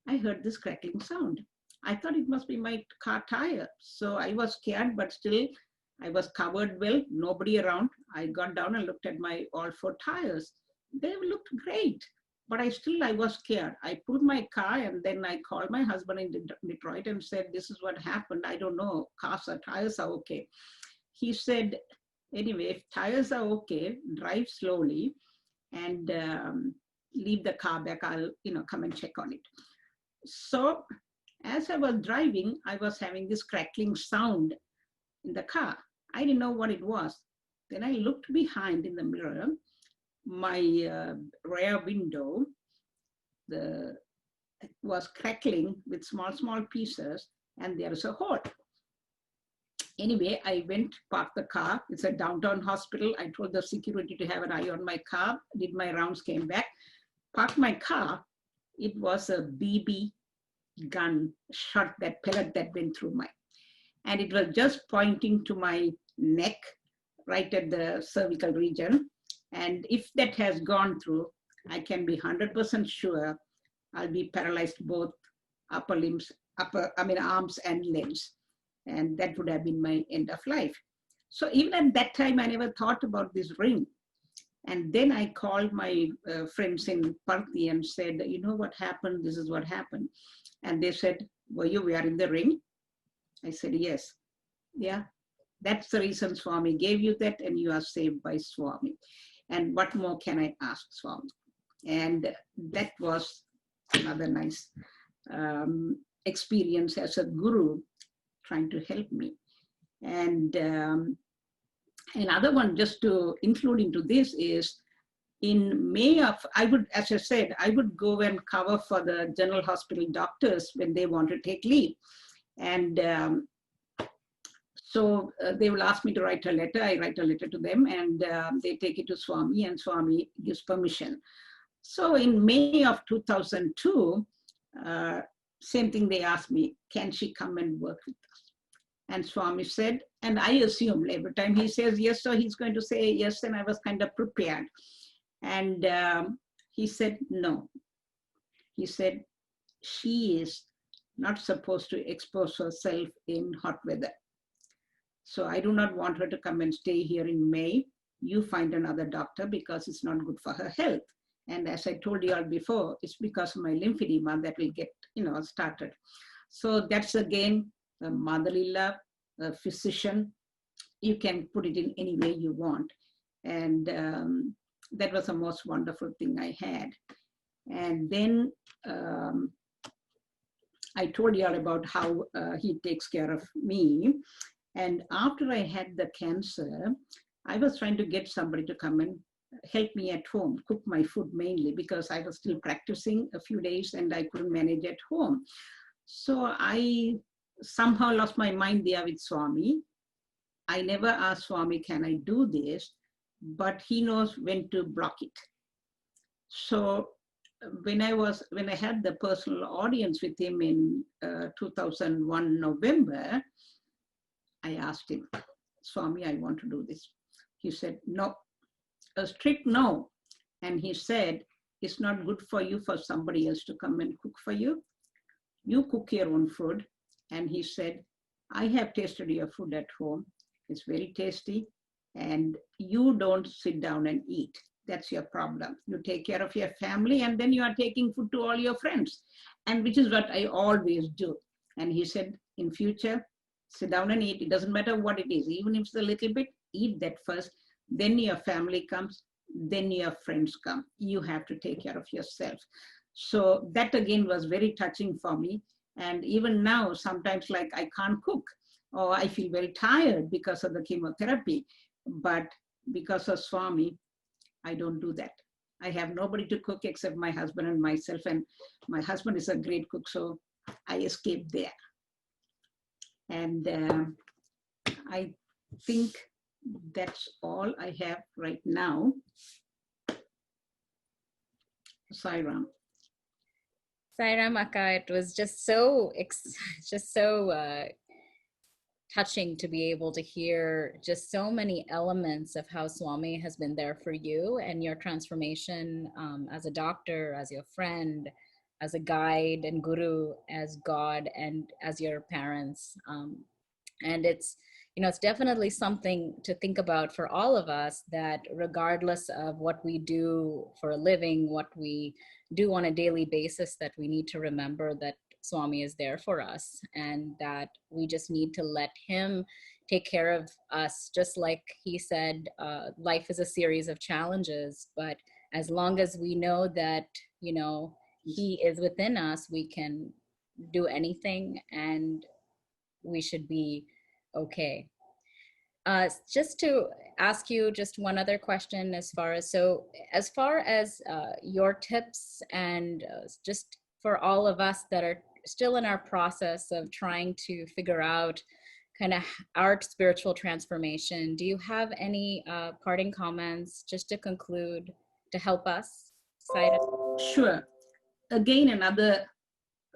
I heard this crackling sound. I thought it must be my car tire. So I was scared, but still I was covered well, nobody around. I got down and looked at my all four tires. They looked great. But I was scared. I pulled my car and then I called my husband in Detroit and said, this is what happened. I don't know, tires are okay. He said, anyway, if tires are okay, drive slowly and leave the car back. I'll, come and check on it. So as I was driving, I was having this crackling sound in the car. I didn't know what it was. Then I looked behind in the mirror, my rear window, was crackling with small pieces, and there is a hole. Anyway, I went, parked the car. It's a downtown hospital. I told the security to have an eye on my car, did my rounds, came back, parked my car. It was a BB gun shot, that pellet that went through and it was just pointing to my neck, right at the cervical region. And if that has gone through, I can be 100% sure I'll be paralyzed both arms and legs. And that would have been my end of life. So even at that time, I never thought about this ring. And then I called my friends in Parthi and said, you know what happened? This is what happened. And they said, were you wearing the ring? I said, yes. Yeah, that's the reason Swami gave you that, and you are saved by Swami. And what more can I ask Swami? And that was another nice experience as a guru trying to help me. And another one just to include into this is in May of, as I said, I would go and cover for the general hospital doctors when they want to take leave. And so they will ask me to write a letter. I write a letter to them and they take it to Swami and Swami gives permission. So in May of 2002, same thing, they asked me, can she come and work with us? And Swami said, and I assumed every time he says yes, so he's going to say yes, and I was kind of prepared. And he said, no. He said, she is not supposed to expose herself in hot weather. So I do not want her to come and stay here in May. You find another doctor because it's not good for her health. And as I told you all before, it's because of my lymphedema that will get, started. So that's again a motherly love, a physician. You can put it in any way you want. And that was the most wonderful thing I had. And then I told you all about how he takes care of me. And after I had the cancer, I was trying to get somebody to come and help me at home, cook my food mainly, because I was still practicing a few days and I couldn't manage at home. So I somehow lost my mind there with Swami. I never asked Swami, can I do this? But he knows when to block it. So when I had the personal audience with him in 2001 November, I asked him, Swami, I want to do this. He said, no, a strict no. And he said, it's not good for you for somebody else to come and cook for you. You cook your own food. And he said, I have tasted your food at home. It's very tasty. And you don't sit down and eat. That's your problem. You take care of your family and then you are taking food to all your friends. And which is what I always do. And he said, in future, sit down and eat. It doesn't matter what it is. Even if it's a little bit, eat that first. Then your family comes. Then your friends come. You have to take care of yourself. So that again was very touching for me. And even now, sometimes like I can't cook or I feel very tired because of the chemotherapy. But because of Swami, I don't do that. I have nobody to cook except my husband and myself. And my husband is a great cook, so I escaped there. And I think that's all I have right now. Sriram. Sriram Akka, it was just so touching to be able to hear just so many elements of how Swami has been there for you and your transformation as a doctor, as your friend, as a guide and guru, as God, and as your parents. And it's definitely something to think about for all of us, that regardless of what we do for a living, what we do on a daily basis, that we need to remember that Swami is there for us, and that we just need to let him take care of us. Just like he said, life is a series of challenges, but as long as we know that, he is within us, we can do anything, and we should be okay. Just to ask you just one other question, as far as your tips, and just for all of us that are still in our process of trying to figure out kind of our spiritual transformation, do you have any parting comments just to conclude, to help us? Sure. Again, another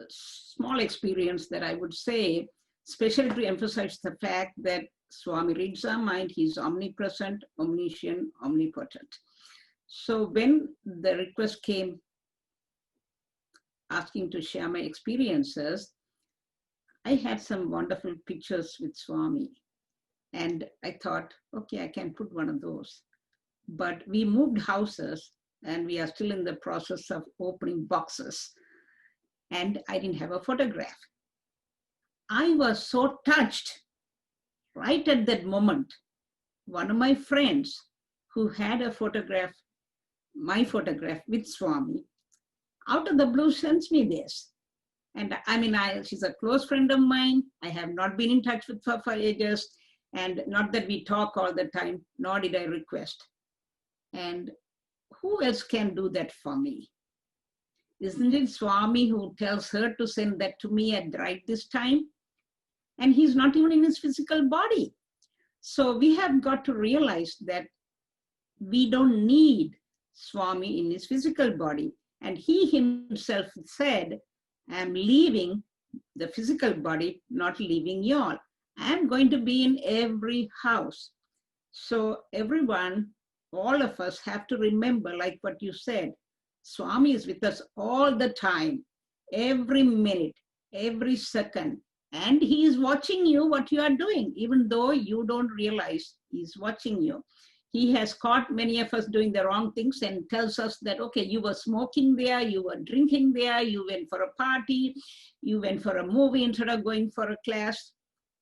small experience that I would say, especially to emphasize the fact that Swami reads our mind. He's omnipresent, omniscient, omnipotent. So when the request came asking to share my experiences, I had some wonderful pictures with Swami. And I thought, okay, I can put one of those. But we moved houses, and we are still in the process of opening boxes. And I didn't have a photograph. I was so touched right at that moment. One of my friends who had a photograph, my photograph with Swami, out of the blue sends me this. And I mean, she's a close friend of mine. I have not been in touch with her for ages. And not that we talk all the time, nor did I request. And who else can do that for me? Isn't it Swami who tells her to send that to me at right this time? And he's not even in his physical body. So we have got to realize that we don't need Swami in his physical body. And he himself said, I'm leaving the physical body, not leaving y'all. I'm going to be in every house. So everyone, all of us have to remember, like what you said, Swami is with us all the time, every minute, every second. And he is watching you, what you are doing, even though you don't realize he's watching you. He has caught many of us doing the wrong things and tells us that, okay, you were smoking there, you were drinking there, you went for a party, you went for a movie instead of going for a class.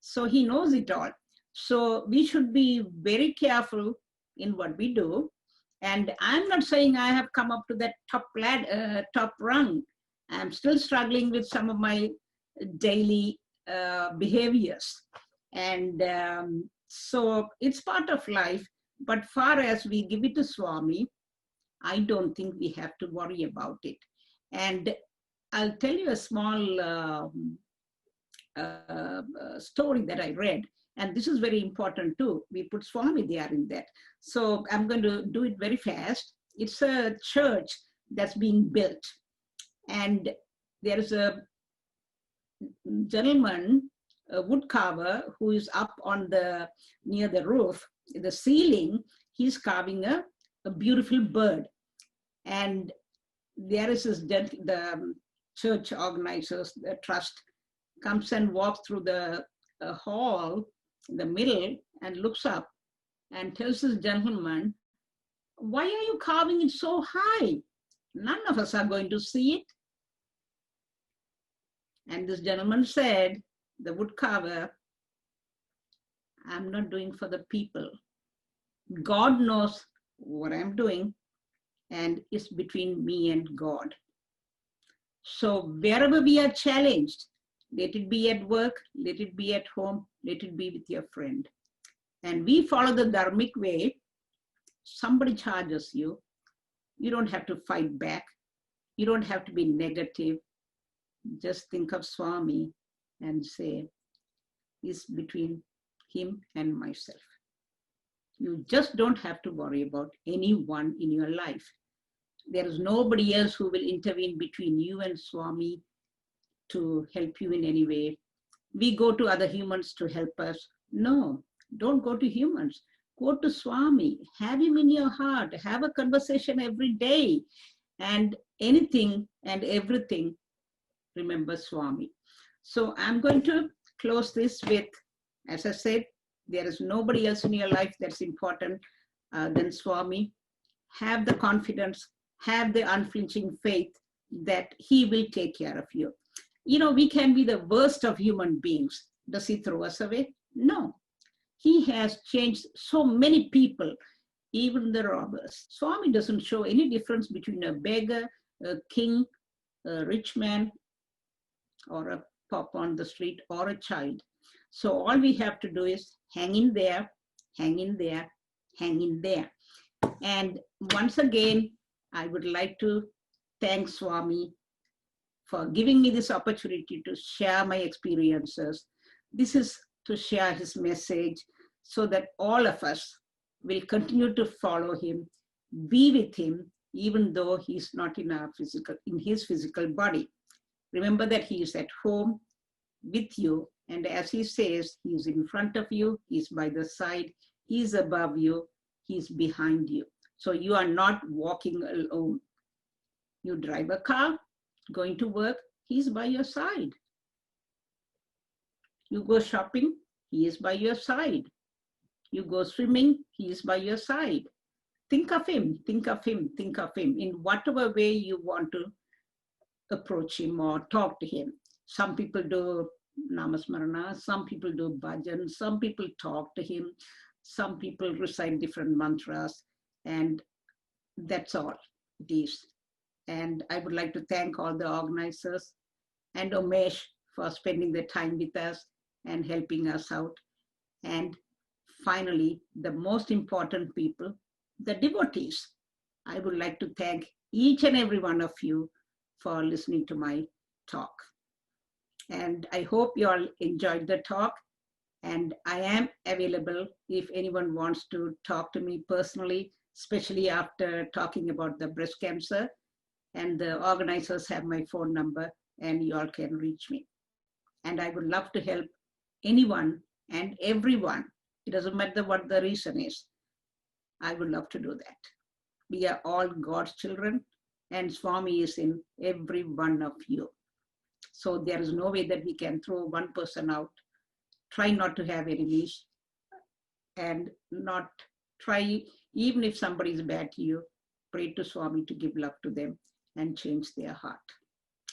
So he knows it all. So we should be very careful in what we do. And I'm not saying I have come up to that top rung. I'm still struggling with some of my daily behaviors. And so it's part of life. But far as we give it to Swami, I don't think we have to worry about it. And I'll tell you a small story that I read. And this is very important too. We put Swami there in that. So I'm going to do it very fast. It's a church that's being built. And there is a gentleman, a woodcarver, who is up on near the roof, the ceiling. He's carving a beautiful bird. And there is the church organizers, the trust, comes and walks through the hall in the middle and looks up and tells this gentleman, why are you carving it so high? None of us are going to see it. And this gentleman said, the woodcarver, I'm not doing for the people. God knows what I'm doing, and it's between me and God. So wherever we are challenged, let it be at work, let it be at home, let it be with your friend. And we follow the dharmic way. Somebody charges you. You don't have to fight back. You don't have to be negative. Just think of Swami and say, it's between him and myself. You just don't have to worry about anyone in your life. There is nobody else who will intervene between you and Swami to help you in any way. We go to other humans to help us. No, don't go to humans. Go to Swami. Have him in your heart. Have a conversation every day. And anything and everything, remember Swami. So I'm going to close this with, as I said, there is nobody else in your life that's important than Swami. Have the confidence have the unflinching faith that he will take care of you. We can be the worst of human beings. Does he throw us away? No. He has changed so many people, even the robbers. Swami doesn't show any difference between a beggar, a king, a rich man, or a pop on the street, or a child. So all we have to do is hang in there, hang in there, hang in there. And once again, I would like to thank Swami for giving me this opportunity to share my experiences. This is to share his message so that all of us will continue to follow him, be with him, even though he's not in his physical body. Remember that he is at home with you. And as he says, he's in front of you, he's by the side, he's above you, he's behind you. So you are not walking alone. You drive a car, going to work, he's by your side. You go shopping, he is by your side. You go swimming, he is by your side. Think of him, think of him, think of him in whatever way you want to approach him or talk to him. Some people do namasmarana, some people do bhajan, some people talk to him, some people recite different mantras, and that's all it is. And I would like to thank all the organizers and Umesh for spending the time with us and helping us out. And finally, the most important people, the devotees. I would like to thank each and every one of you for listening to my talk. And I hope you all enjoyed the talk. And I am available if anyone wants to talk to me personally, especially after talking about the breast cancer. And the organizers have my phone number and you all can reach me. And I would love to help anyone and everyone. It doesn't matter what the reason is. I would love to do that. We are all God's children and Swami is in every one of you. So there is no way that we can throw one person out. Try not to have enemies and not try, even if somebody is bad to you, pray to Swami to give love to them and change their heart.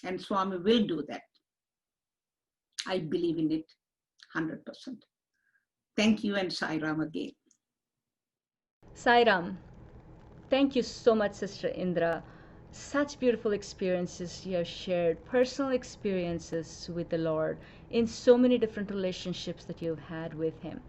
And Swami will do that. I believe in it 100%. Thank you and Sriram again. Sriram, thank you so much, Sister Indra. Such beautiful experiences you have shared, personal experiences with the Lord in so many different relationships that you've had with Him.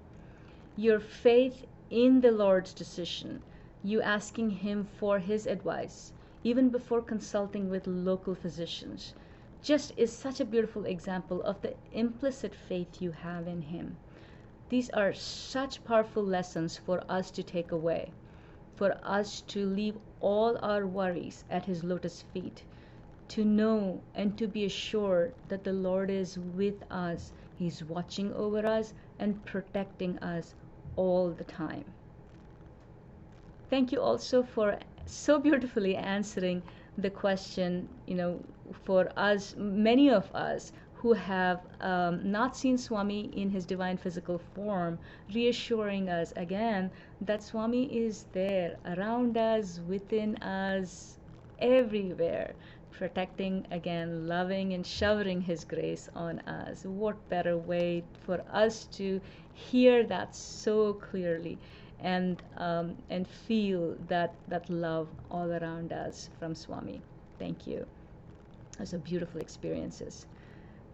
Your faith in the Lord's decision, you asking Him for His advice, even before consulting with local physicians, just is such a beautiful example of the implicit faith you have in Him. These are such powerful lessons for us to take away, for us to leave all our worries at His lotus feet, to know and to be assured that the Lord is with us. He's watching over us and protecting us all the time. Thank you also for so beautifully answering the question, for us, many of us who have not seen Swami in his divine physical form, reassuring us again that Swami is there, around us, within us, everywhere, protecting, again, loving and showering His grace on us. What better way for us to hear that so clearly and feel that love all around us from Swami. Thank you. Those are beautiful experiences.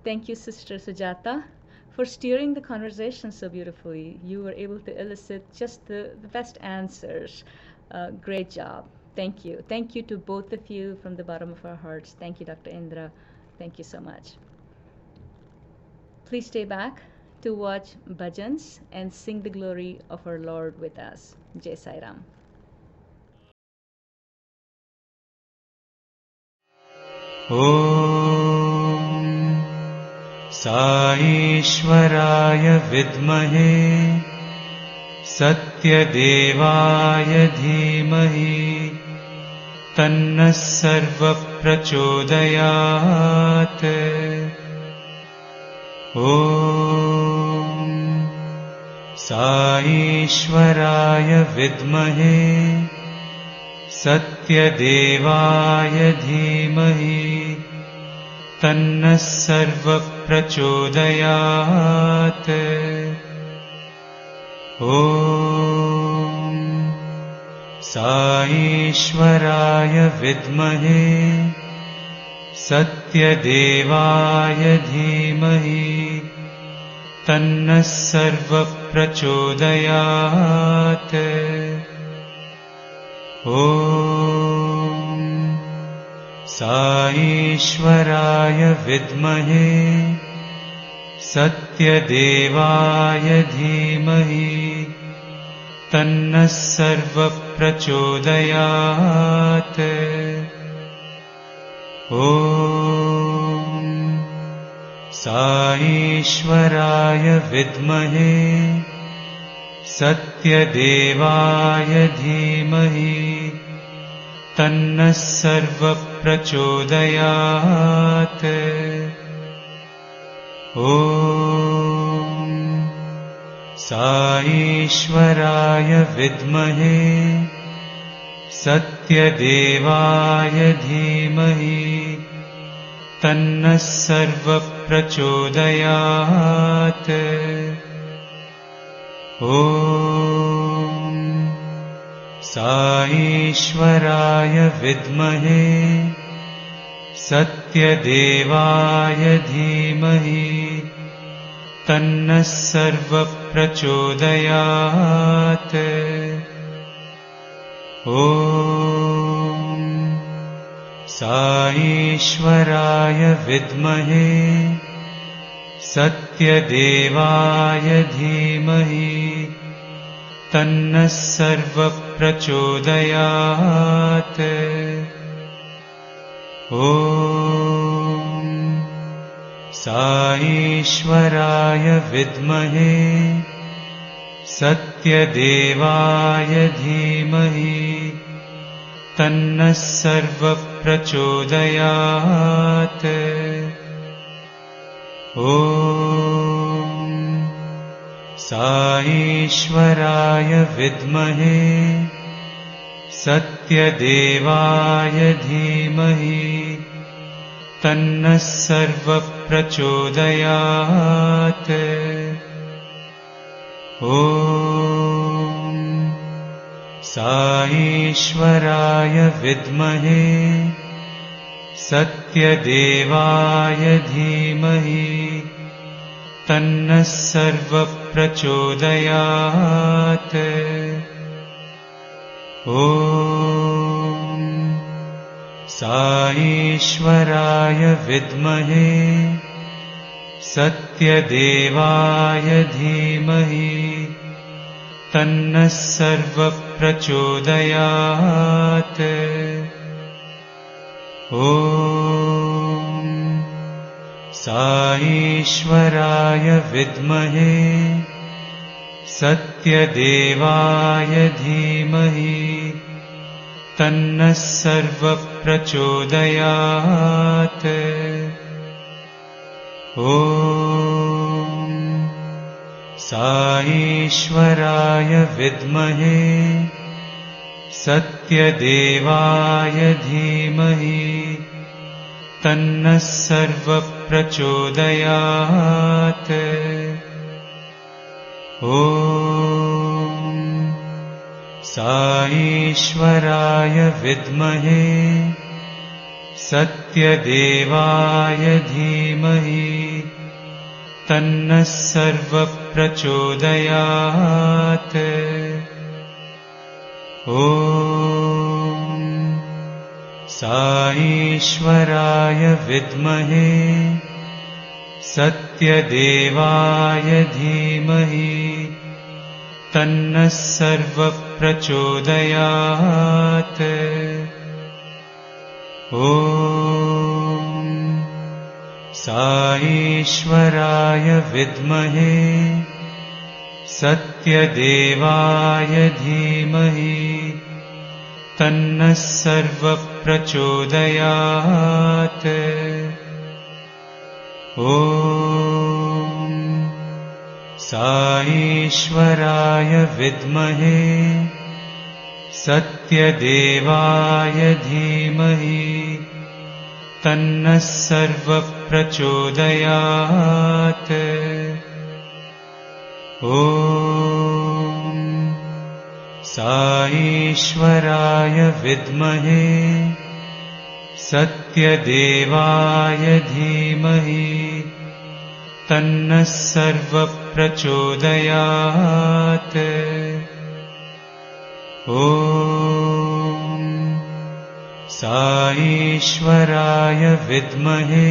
Thank you, Sister Sujata, for steering the conversation so beautifully. You were able to elicit just the best answers. Great job. Thank you. Thank you to both of you from the bottom of our hearts. Thank you, Dr. Indra. Thank you so much. Please stay back to watch bhajans and sing the glory of our Lord with us. Jai Sai Ram. ॐ साईश्वराय विद्महे सत्यदेवाय धीमहि तन्नः सर्वप्रचोदयात् ॐ साईश्वराय विद्महे सत्यदेवाय धीमहि तन्नः सर्वः प्रचोदयात्। ॐ साईश्वराय विद्महे सत्यदेवाय धीमहि तन्नः सर्वः प्रचोदयात्। ॐ साईश्वराय विद्महे सत्यदेवाय धीमहि तन्नः सर्वः प्रचोदयात्। ॐ साईश्वराय विद्महे सत्यदेवाय धीमहि तन्नः सर्वः प्रचोदयात्। ॐ साईश्वराय विद्महे सत्यदेवाय धीमहि तन्नः सर्वः प्रचोदयात्। ॐ साईश्वराय विद्महे सत्यदेवाय धीमहि तन्नः सर्वः प्रचोदयात्। ॐ साईश्वराय विद्महे सत्यदेवाय धीमहि तन्नः सर्वः प्रचोदयात्। ॐ साईश्वराय विद्महे सत्यदेवाय धीमहि तन्नः सर्वः प्रचोदयात्। ॐ साईश्वराय विद्महे सत्यदेवाय धीमहि तन्नः सर्वः प्रचोदयात्। ॐ साईश्वराय विद्महे सत्यदेवाय धीमहि तन्नः सर्वः प्रचोदयात्। ॐ साईश्वराय विद्महे सत्यदेवाय धीमहि तन्नः सर्वः प्रचोदयात्। ॐ साईश्वराय विद्महे सत्यदेवाय धीमहि तन्नः सर्वः प्रचोदयात्। ॐ साईश्वराय विद्महे सत्यदेवाय धीमहि तन्नः सर्वः प्रचोदयात्। ॐ साईश्वराय विद्महे सत्यदेवाय धीमहि तन्नः सर्वः प्रचोदयात्। ॐ साईश्वराय विद्महे सत्यदेवाय धीमहि तन्नः सर्वः प्रचोदयात्। ॐ साईश्वराय विद्महे सत्यदेवाय धीमहि तन्नः सर्वः प्रचोदयात्। ॐ साईश्वराय विद्महे सत्यदेवाय धीमहि तन्नः सर्वः प्रचोदयात्। ॐ साईश्वराय विद्महे सत्यदेवाय धीमहि तन्नः सर्वः प्रचोदयात्। ॐ साईश्वराय विद्महे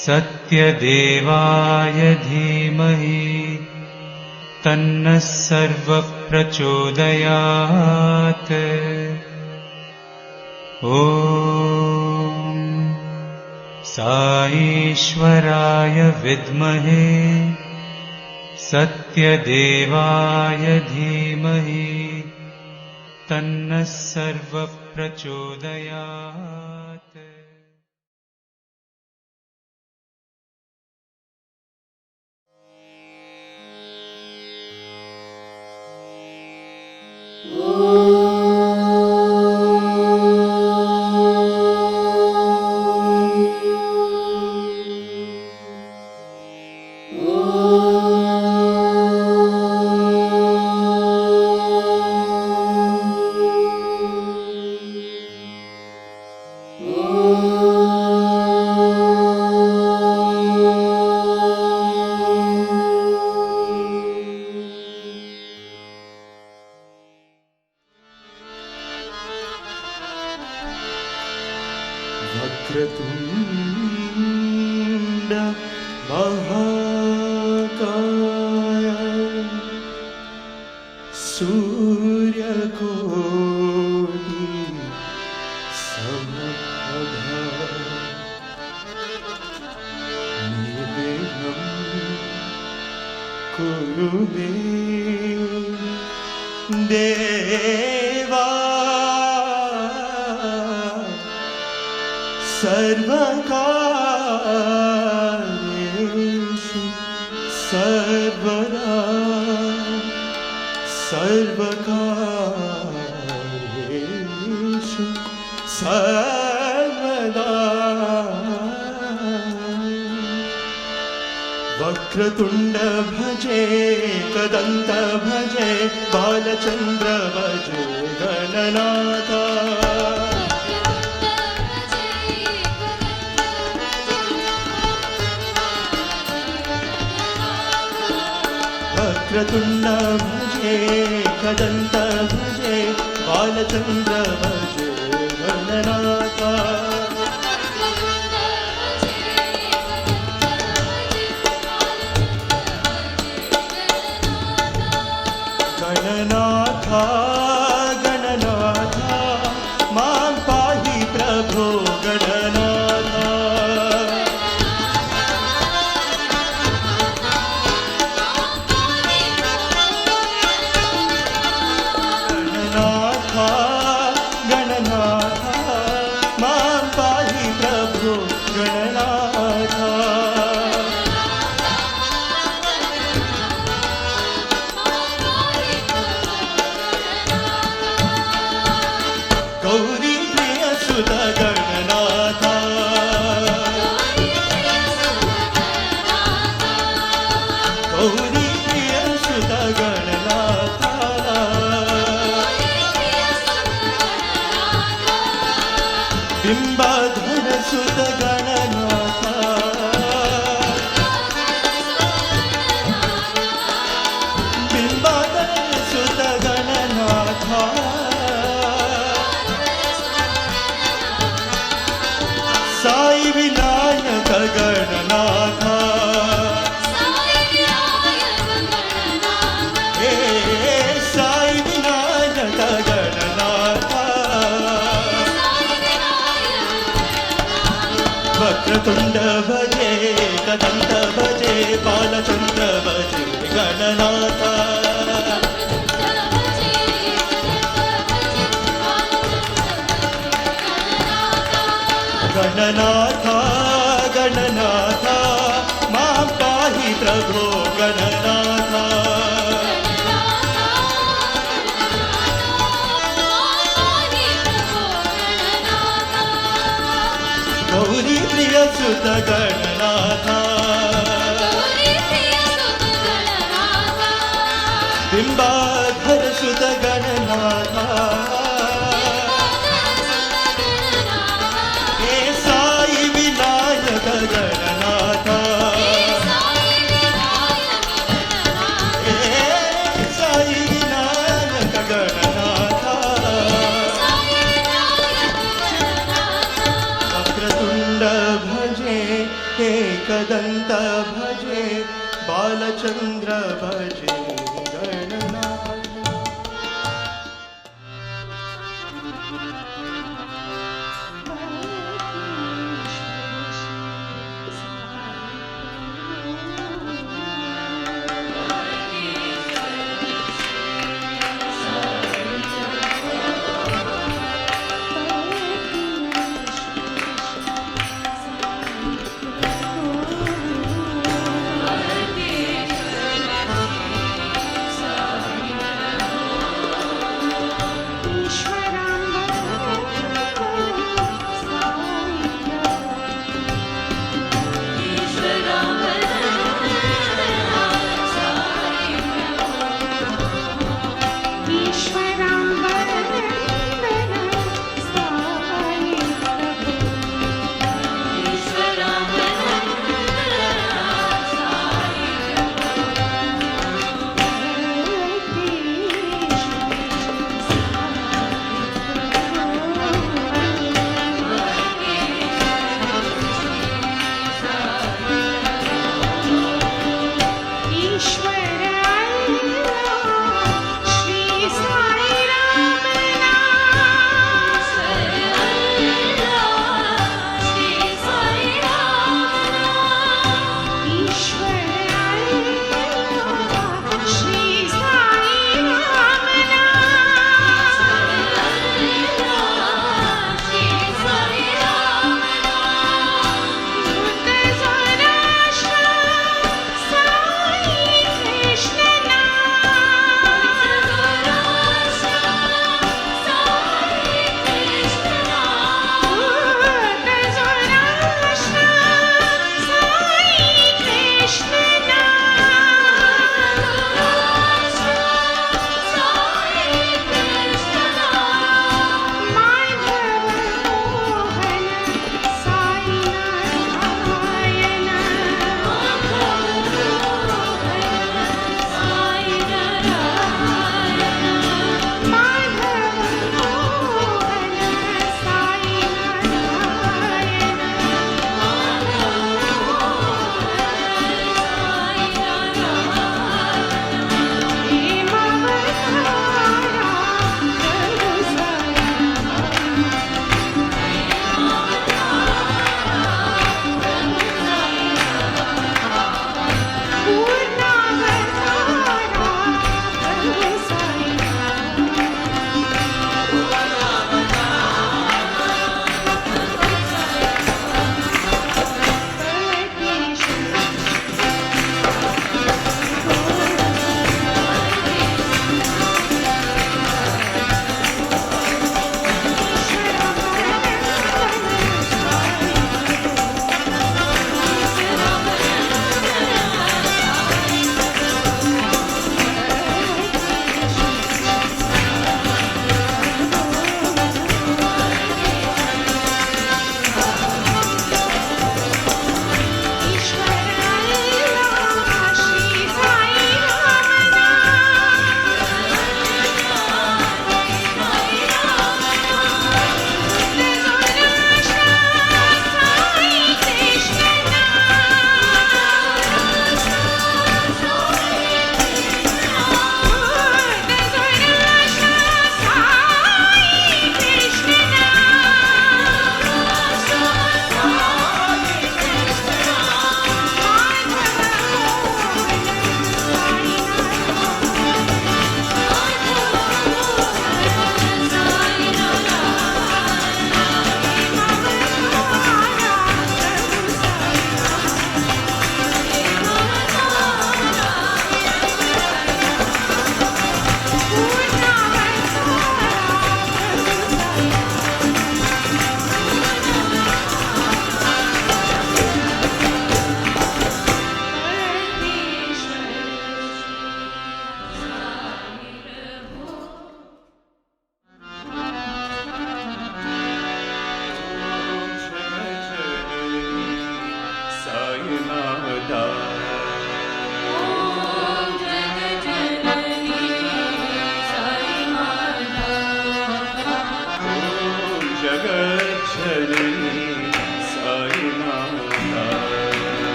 सत्यदेवाय धीमहि तन्नः सर्वः प्रचोदयात्। ॐ साईश्वराय विद्महे सत्यदेवाय धीमहि तन्नः सर्वः प्रचोदयात्। वक्रतुण्ड महाकाय सूर्यकोटि समप्रभा निर्विघ्नं कुरु मे देवा सर्वकार्येषु सर्वदा सर्वकार्येषु सर्वदा। वक्रतुण्ड भजे कदन्त भजे बालचन्द्र भजे गणनाथ। वक्रतुण्ड भजे कदन्त भजे बालचन्द्र भजे गणनाथ। गणनाथ गणनाथ मां पाहि प्रभो गणनाथ। गणनाथ गणनाथ मां पाहि प्रभो गणनाथ। गौरी प्रिय सुत गणनाथ। गौरी प्रिय सुत गणनाथ। बिंबाधर सुत गणनाथ। बिंबाधर सुत गणनाथ। साई विनायक गणनाथ। हे साई विनायक गणनाथ। वक्रतुण्ड भजे कदन्त भजे बालचन्द्र भजे गणनाथ। गणनाथ गणनाथ मां पाहि प्रभो गणनाथ। सुत गणनाथा बिंबाधर सुत गणनाथा हे साई विनायक गणनाथा हे साई विनायक गणनाथा वक्रतुंड भजे एकदंत भजे बालचंद्र भजे Gananath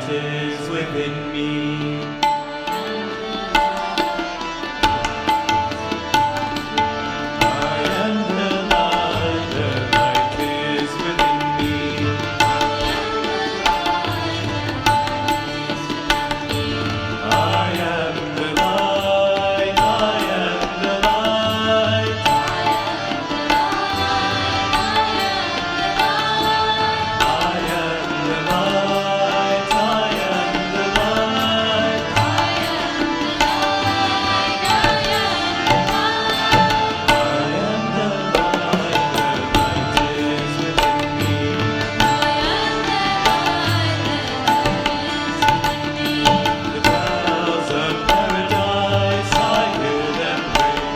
light is within me. I am the light is within me. I am the light, I am the light. I am the light, I am the light. I am the light is within me. The bells of paradise, I hear them ring.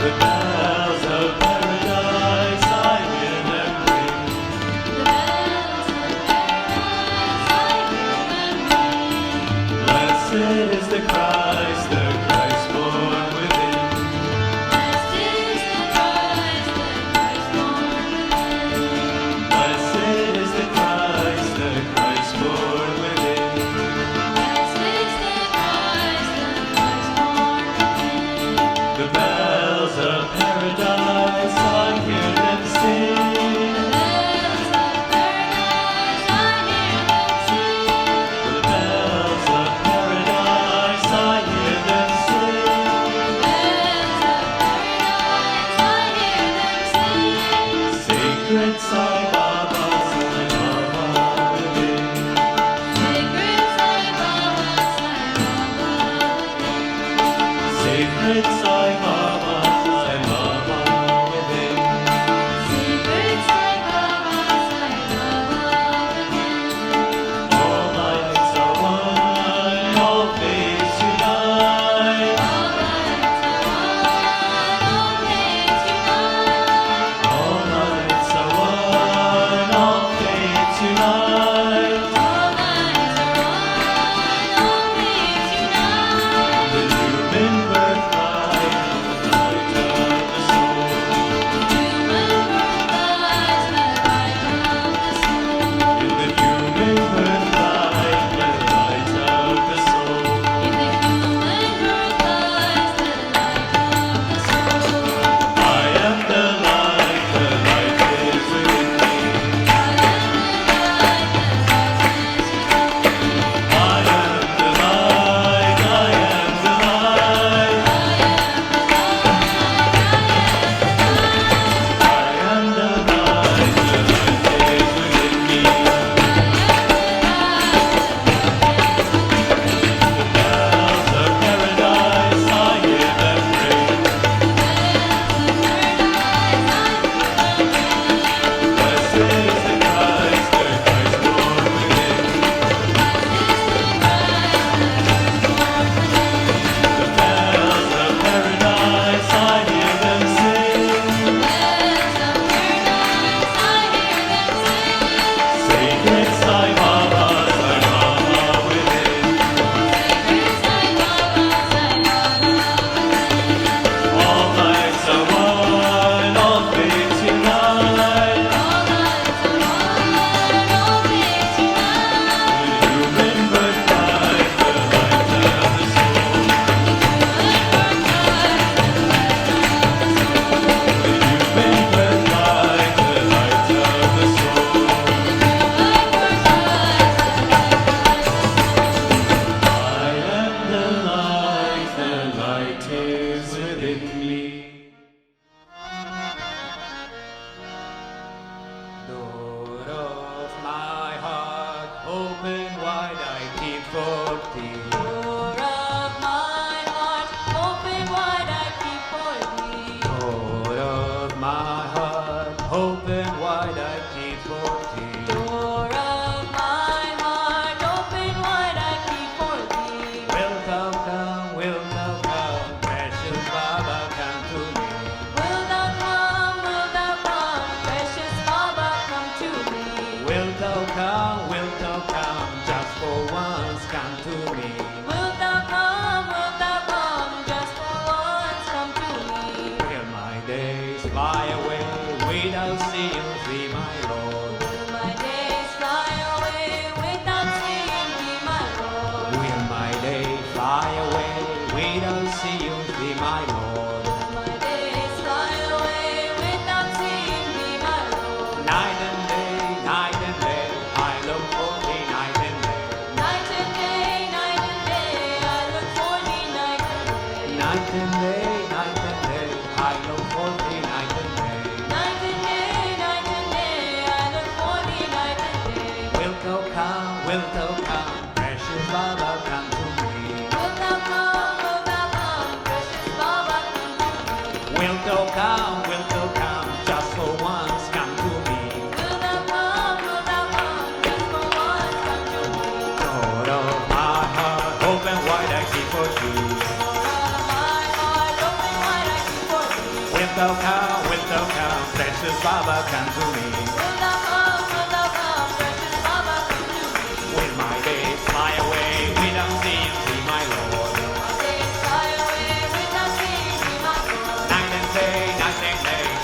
The bells of paradise, I hear them ring. Blessed is the Christ born within. Blessed is the Christ born within. The bells of paradise, I hear them sing. The bells of paradise, I hear them sing. Sacred Sai Baba, Sai Baba within. Sacred Sai Baba, Sai Baba within. All lights are one, all faiths unite. All lights are one, all faiths unite. The human birthright, the light of the soul. In the human birthright, the light of the soul. I am the light is within me. I am the light, I am the light. I am the light is within me. The bells of paradise, I hear them ring. Blessed is the Christ born within. The bells of paradise, I hear them sing. Sacred Sai Baba within. All lights are one, all faiths unite. The human birthright, the light of the soul. The human birthright, the light of the soul. I am the light is within me. Door of my heart, open wide, I keep for thee. Door of my heart, open wide, I keep for thee. Door of my heart, open wide, I keep for thee. Door of my heart, open wide, I keep for thee. Wilt thou come, precious Baba, come to me. Will thou come, precious Baba, come to me. Wilt thou come, just for once, come to me. Will thou come, just for once, come to me. Till my days fly away without seeing thee thou come, just for once come to me. Will thou come, just for once come to me? Door of my heart, open wide I keep for thee. Door of my heart, open wide I keep for thee. Will thou come, precious Baba, come to me. Will thou come, precious Baba, come to me? Will my days fly away without seeing thee, my Lord? My days fly away without seeing thee, my Lord. Night and day,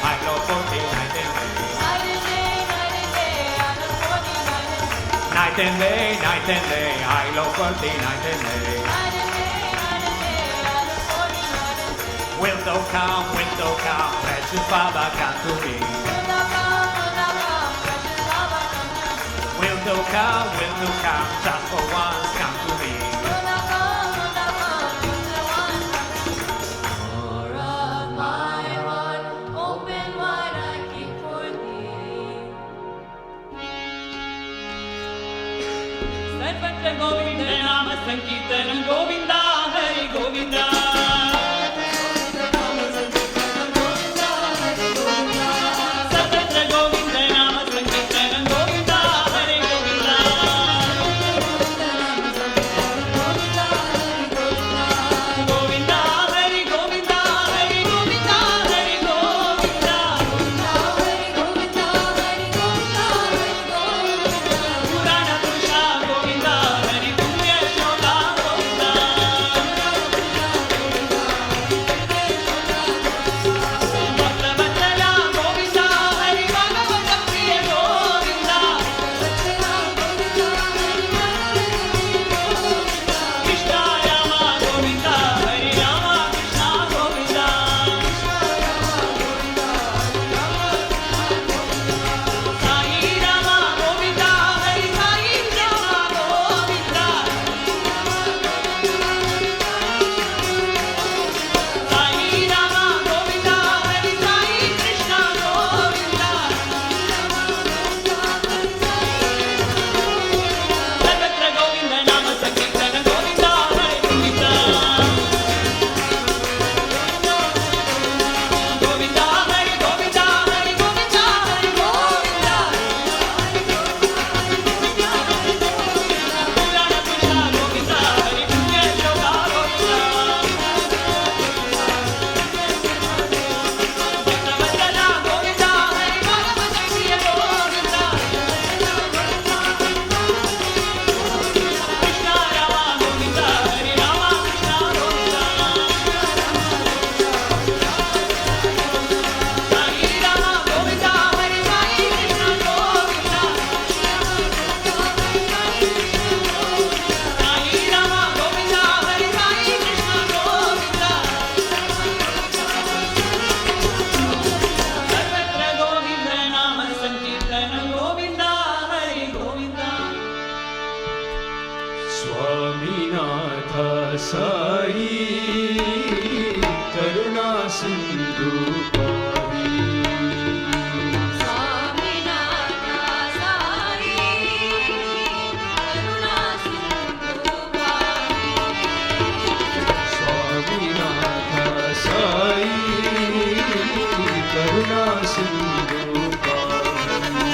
I long for thee, night and day. Night and day, I look for thee, night and day. Night and day, I long for thee, night and day. Night and day, I look for thee, night and day. Will thou come, precious Baba, come to me. Will thou come, precious Baba, come to me? Will thou come, just for once come to me. Will thou come, just for once come to me? Door of my heart, open wide I keep for thee. सर्वत्र गोविंद नाम संकीर्तन गोविंदा हरि गोविंदा सर्वत्र गोविंद नाम संकीर्तन गोविंदा हरि गोविंदा गोविंदा हरि गोविंदा हरि गोविंदा हरि गोविंदा पुराण पुरुषा गोविंदा हरि पुण्य श्लोका गोविंदा भक्तवत्सला गोविंदा हरि भागवत प्रिय गोविंदा कृष्णा रामा गोविंदा हरि रामा कृष्णा गोविंदा साई रामा गोविंदा हरि साई रामा गोविंदा साई रामा गोविंदा हरि साई कृष्णा गोविंदा सर्वत्र गोविंद नाम संकीर्तन गोविंदा हरि गोविंदा गोविंदा हरि गोविंदा हरि गोविंदा हरि गोविंदा पुराण पुरुषा गोविंदा हरि पुण्य श्लोका गोविंदा भक्तवत्सला गोविंदा हरि भागवत प्रिय गोविंदा कृष्णा रामा गोविंदा हरि रामा कृष्णा गोविंदा साई रामा गोविंदा हरि साई कृष्णा गोविंदा साई रामा गोविंदा हरि साई कृष्णा गोविंदा सर्वत्र गोविंद नाम संकीर्तन गोविंदा हरि गोविंदा स्वामीनाथ साई करुणा सिंधु पाही स्वामीनाथ साई करुणा सिंधु स्वामीनाथ साई करुणा सिंधु पाही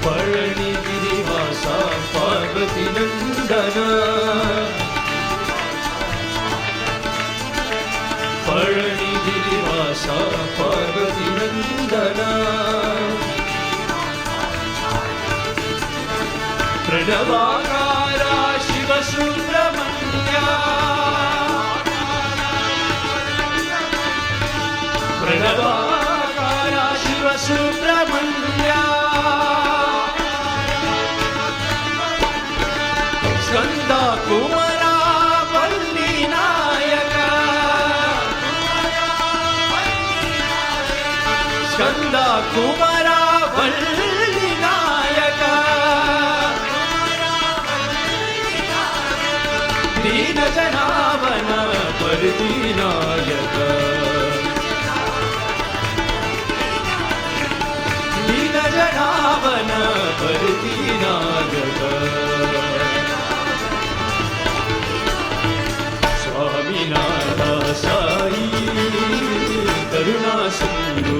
पळनी गिरिवासा पार्वती नंदन पळनी गिरिवासा पार्वती नंदन प्रणवाकारा शिव सुब्रह्मण्या प्रणवाकारा शिव सुब्रह्मण्या स्कंदा कुमरा वल्ली नायका स्कंदा कुमरा वल्ली नायका दीन जनावन परदीनायक दीन जनावन परतीनायक स्वामीनाथ साई करुणा सिंधु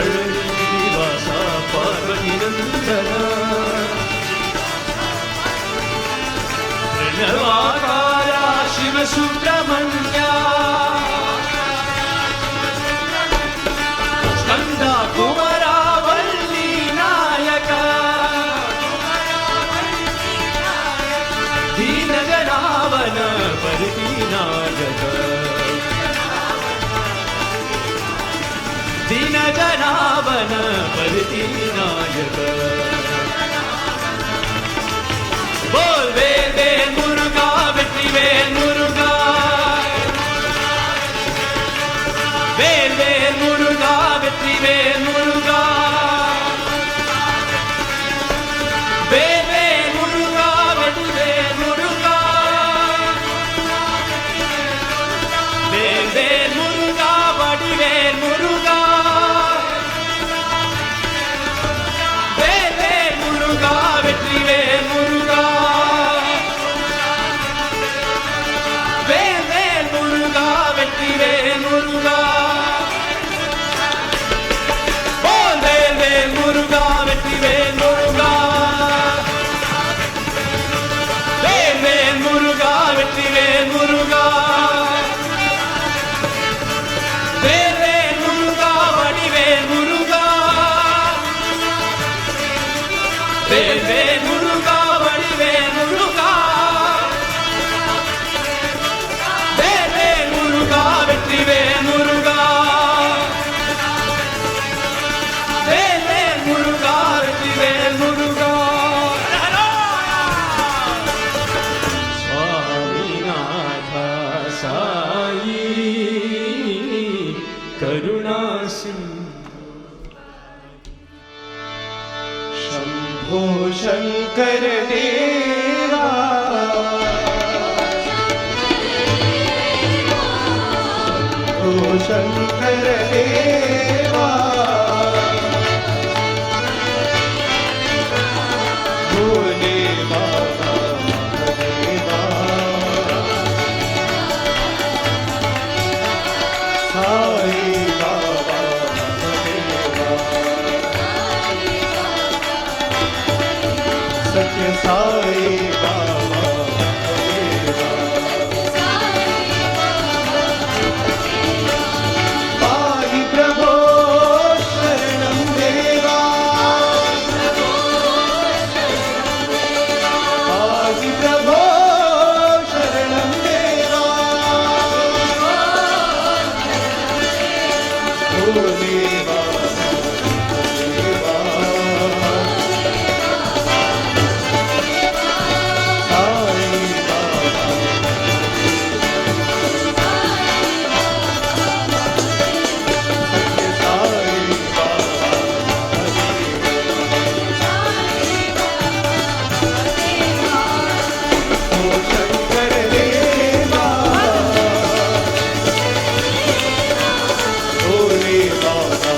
वासा पार्वती नंदना प्रणवाकारा शिव सुब्रह्मण्या स्कंदा कुमारा वल्ली नायक दीन जनावन परतीनायक दीन जनावन परतीनायक बोल वेल वेल मुरुगा वेट्री वेल मुरुगा वेल वेल मुरुगा वेट्री वेल मुरुगा वेल वेल मुरुगा वेट्री वेल मुरुगा वेल वेल मुरुगा वडी वेल मुरुगा वेल वेल मुरुगा वेट्री वेल मुरुगा वेल वेल मुरुगा वेट्री वेल मुरुगा बोल वेल वेल मुरुगा वेट्री वेल मुरुगा वेल वेल मुरुगा वेट्री वेल मुरुगा वेल वेल मुरुगा वडी वेल मुरुगा वेल वेल मुरुगा वडी वेल मुरुगा वेल वेल मुरुगा वेट्री वेल मुरुगा वेल वेल मुरुगा वेट्री वेल मुरुगा स्वामीनाथ साई करुणा शंभो शंकर देवा शंभो शंकर देवा भोले बाबा महादेवा साई बाबा महादेवा सत्य साई बाबा महादेवा पाहि प्रभो शरणं देवा पाहि प्रभो शरणं देवा ओ देवा देवा साई बाबा सत्य साई बाबा ओ शंकर देवा भोले बाबा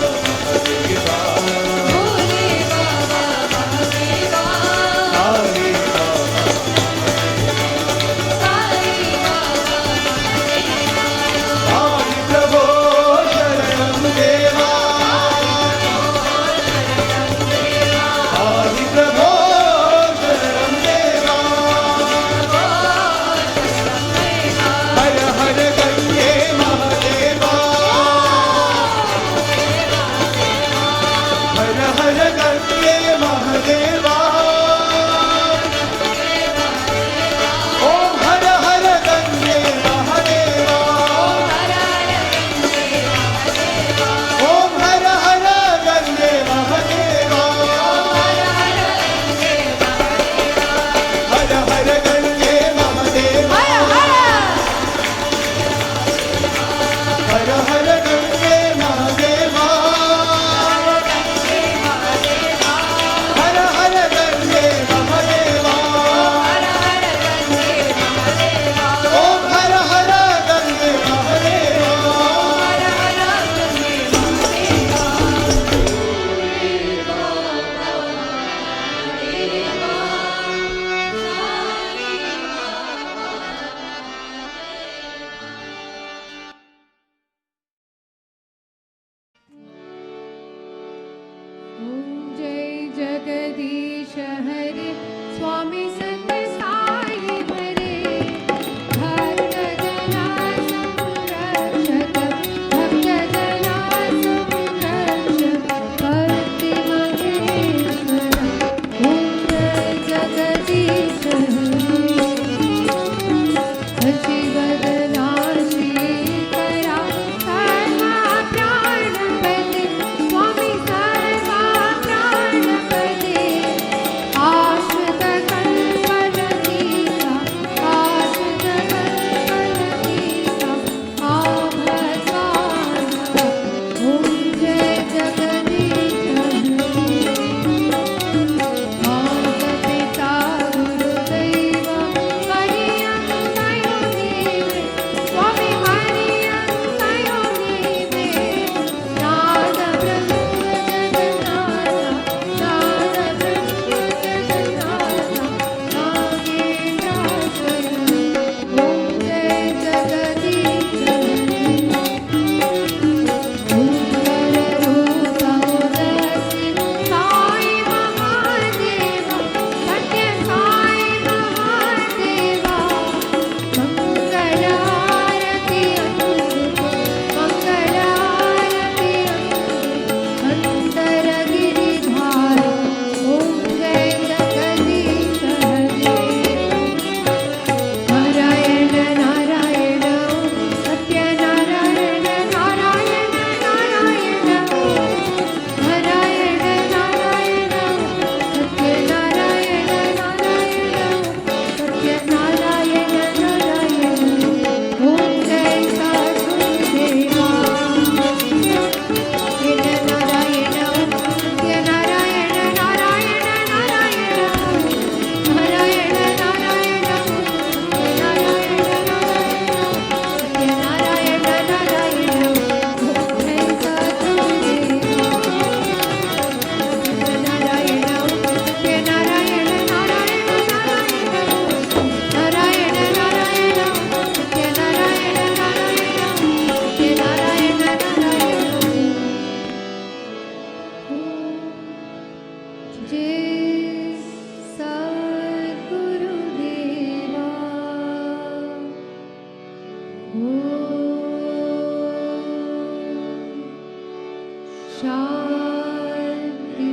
शान्ति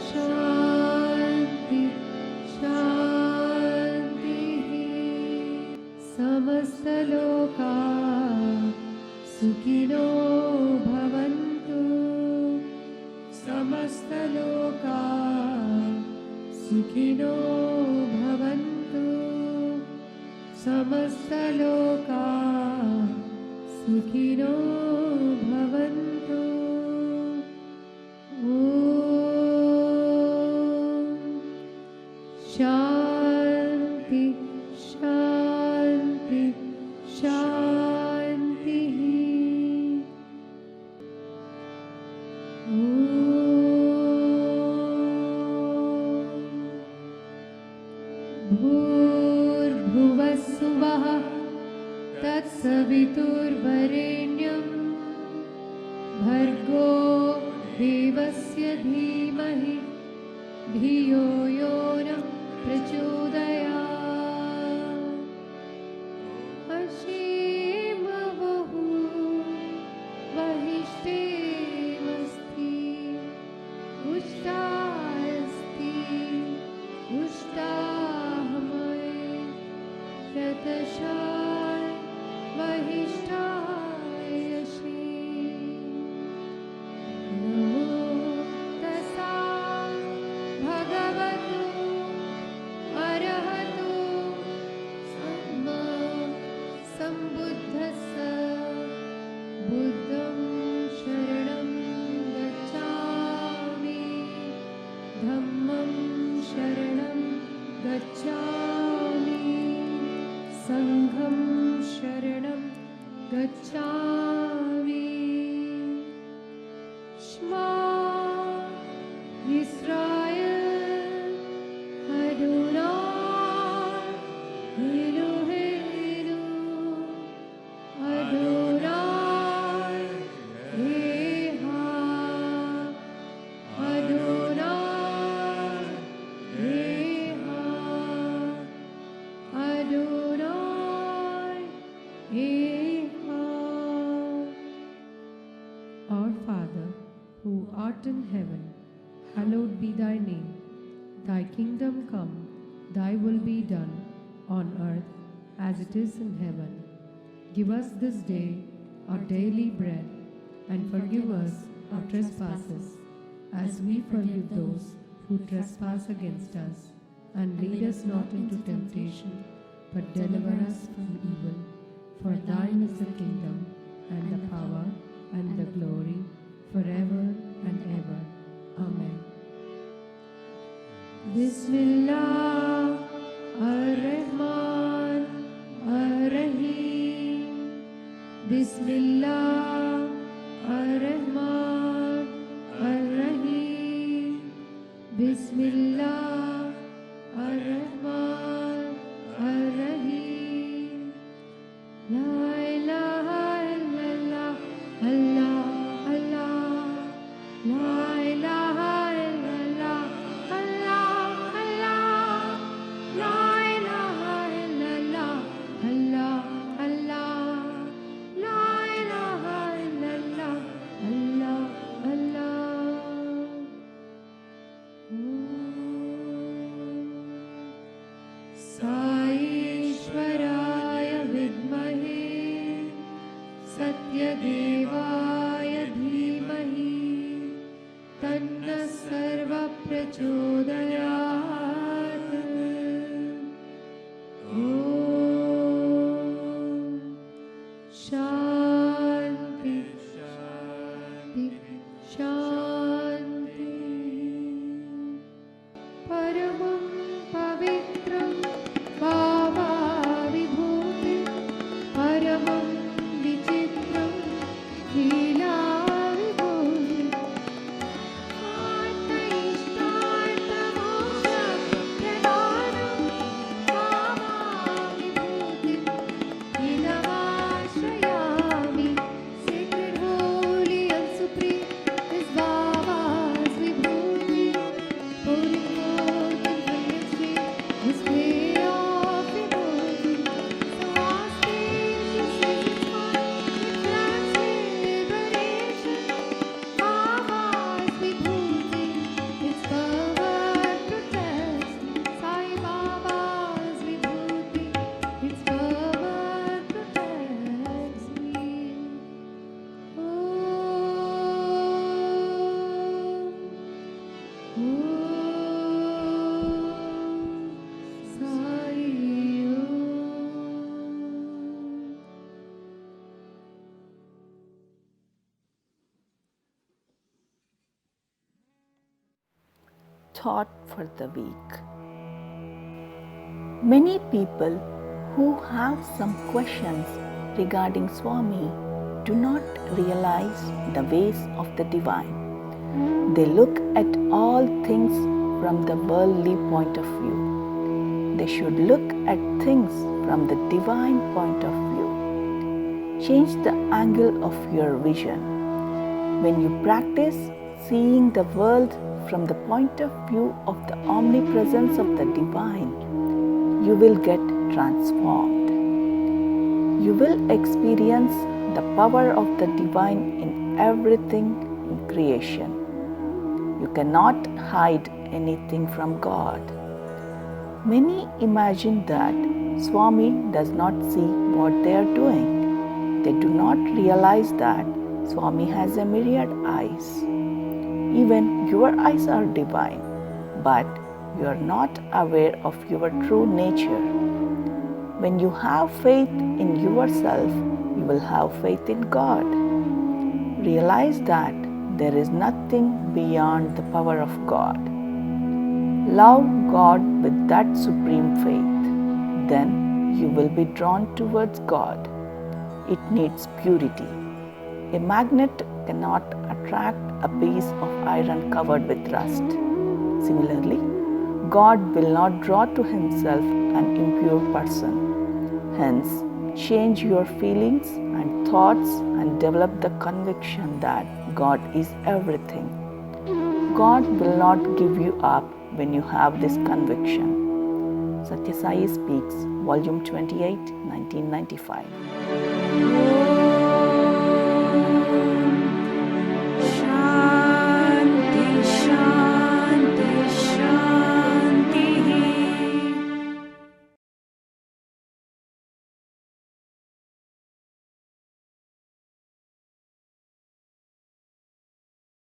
शान्ति शान्तिः समस्तलोका सुखिनो भवन्तु समस्तलोका सुखिनो भवन्तु समस्तलोका सुखिनो भवन्तु ॐ शान्ति शान्ति शान्तिः भूर्भुवस्सुवः तत्सवितुर्वरेण्यं भर्गो देवस्य धीमहि धियो यो नः प्रचोदयात् अशीमवहु वहिष्ठेमस्ति उष्टास्ति उष्टाहमय शतशाय वहिष्ठायशि नमो तस्सा भगवतो अरहतो सम्मा सम्बुद्धस्स बुद्धं शरणं गच्छामि धम्मं शरणं गच्छामि संघं शरणं गच्छामि श्मा इस्राएल अदोनाय एलोहेनु अदोनाय एहाद अदोनाय एहाद Adonai Echad. Our Father, who art in heaven, hallowed be thy name. Thy kingdom come, thy will be done, on earth as it is in heaven. Give us this day our daily bread, and forgive us our trespasses, as we forgive those who trespass against us. And lead us not into temptation, but deliver us from evil. For thine is the kingdom, and the power, and the glory, forever and ever. Amen. Bismillah ar-Rahman ar-Rahim. Bismillah ar-Rahman ar-Rahim. Bismillah ar-Rahman ar-Rahim. La ilaha illallah, Allah, Allah. La ilaha illallah, Allah, Allah. La ilaha illallah, Allah, Allah. La ilaha illallah, Allah, Allah. साईश्वराय विद्महे सत्यदेवाय धीमहि तन्नः सर्वः प्रचोदयात् ॐ शान्ति शान्ति शान्ति परमं पवित्रं भावाविभूतिं परमं विचित्रं लीलाविभूतिम् आत्मैष्टार्थमोक्षप्रदानं भावाविभूतिम् इदमाश्रयामि Sacred, holy and supreme is Baba's vibhuti, pouring forth in brilliant stream display of vibhuti. So auspicious is its font, it flags labor thought for the week. Many people who have some questions regarding Swami do not realize the ways of the divine. They look at all things from the worldly point of view. They should look at things from the divine point of view. Change the angle of your vision. When you practice seeing the world from the point of view of the omnipresence of the divine, you will get transformed. You will experience the power of the divine in everything in creation. You cannot hide anything from God. Many imagine that Swami does not see what they are doing. They do not realize that Swami has a myriad eyes. Even your eyes are divine, but you are not aware of your true nature. When you have faith in yourself, you will have faith in God. Realize that there is nothing beyond the power of God. Love God with that supreme faith. Then you will be drawn towards God. It needs purity. A magnet cannot attract a piece of iron covered with rust. Similarly, God will not draw to Himself an impure person. Hence, change your feelings and thoughts and develop the conviction that God is everything. God will not give you up when you have this conviction. Satya Sai Speaks, Volume 28, 1995.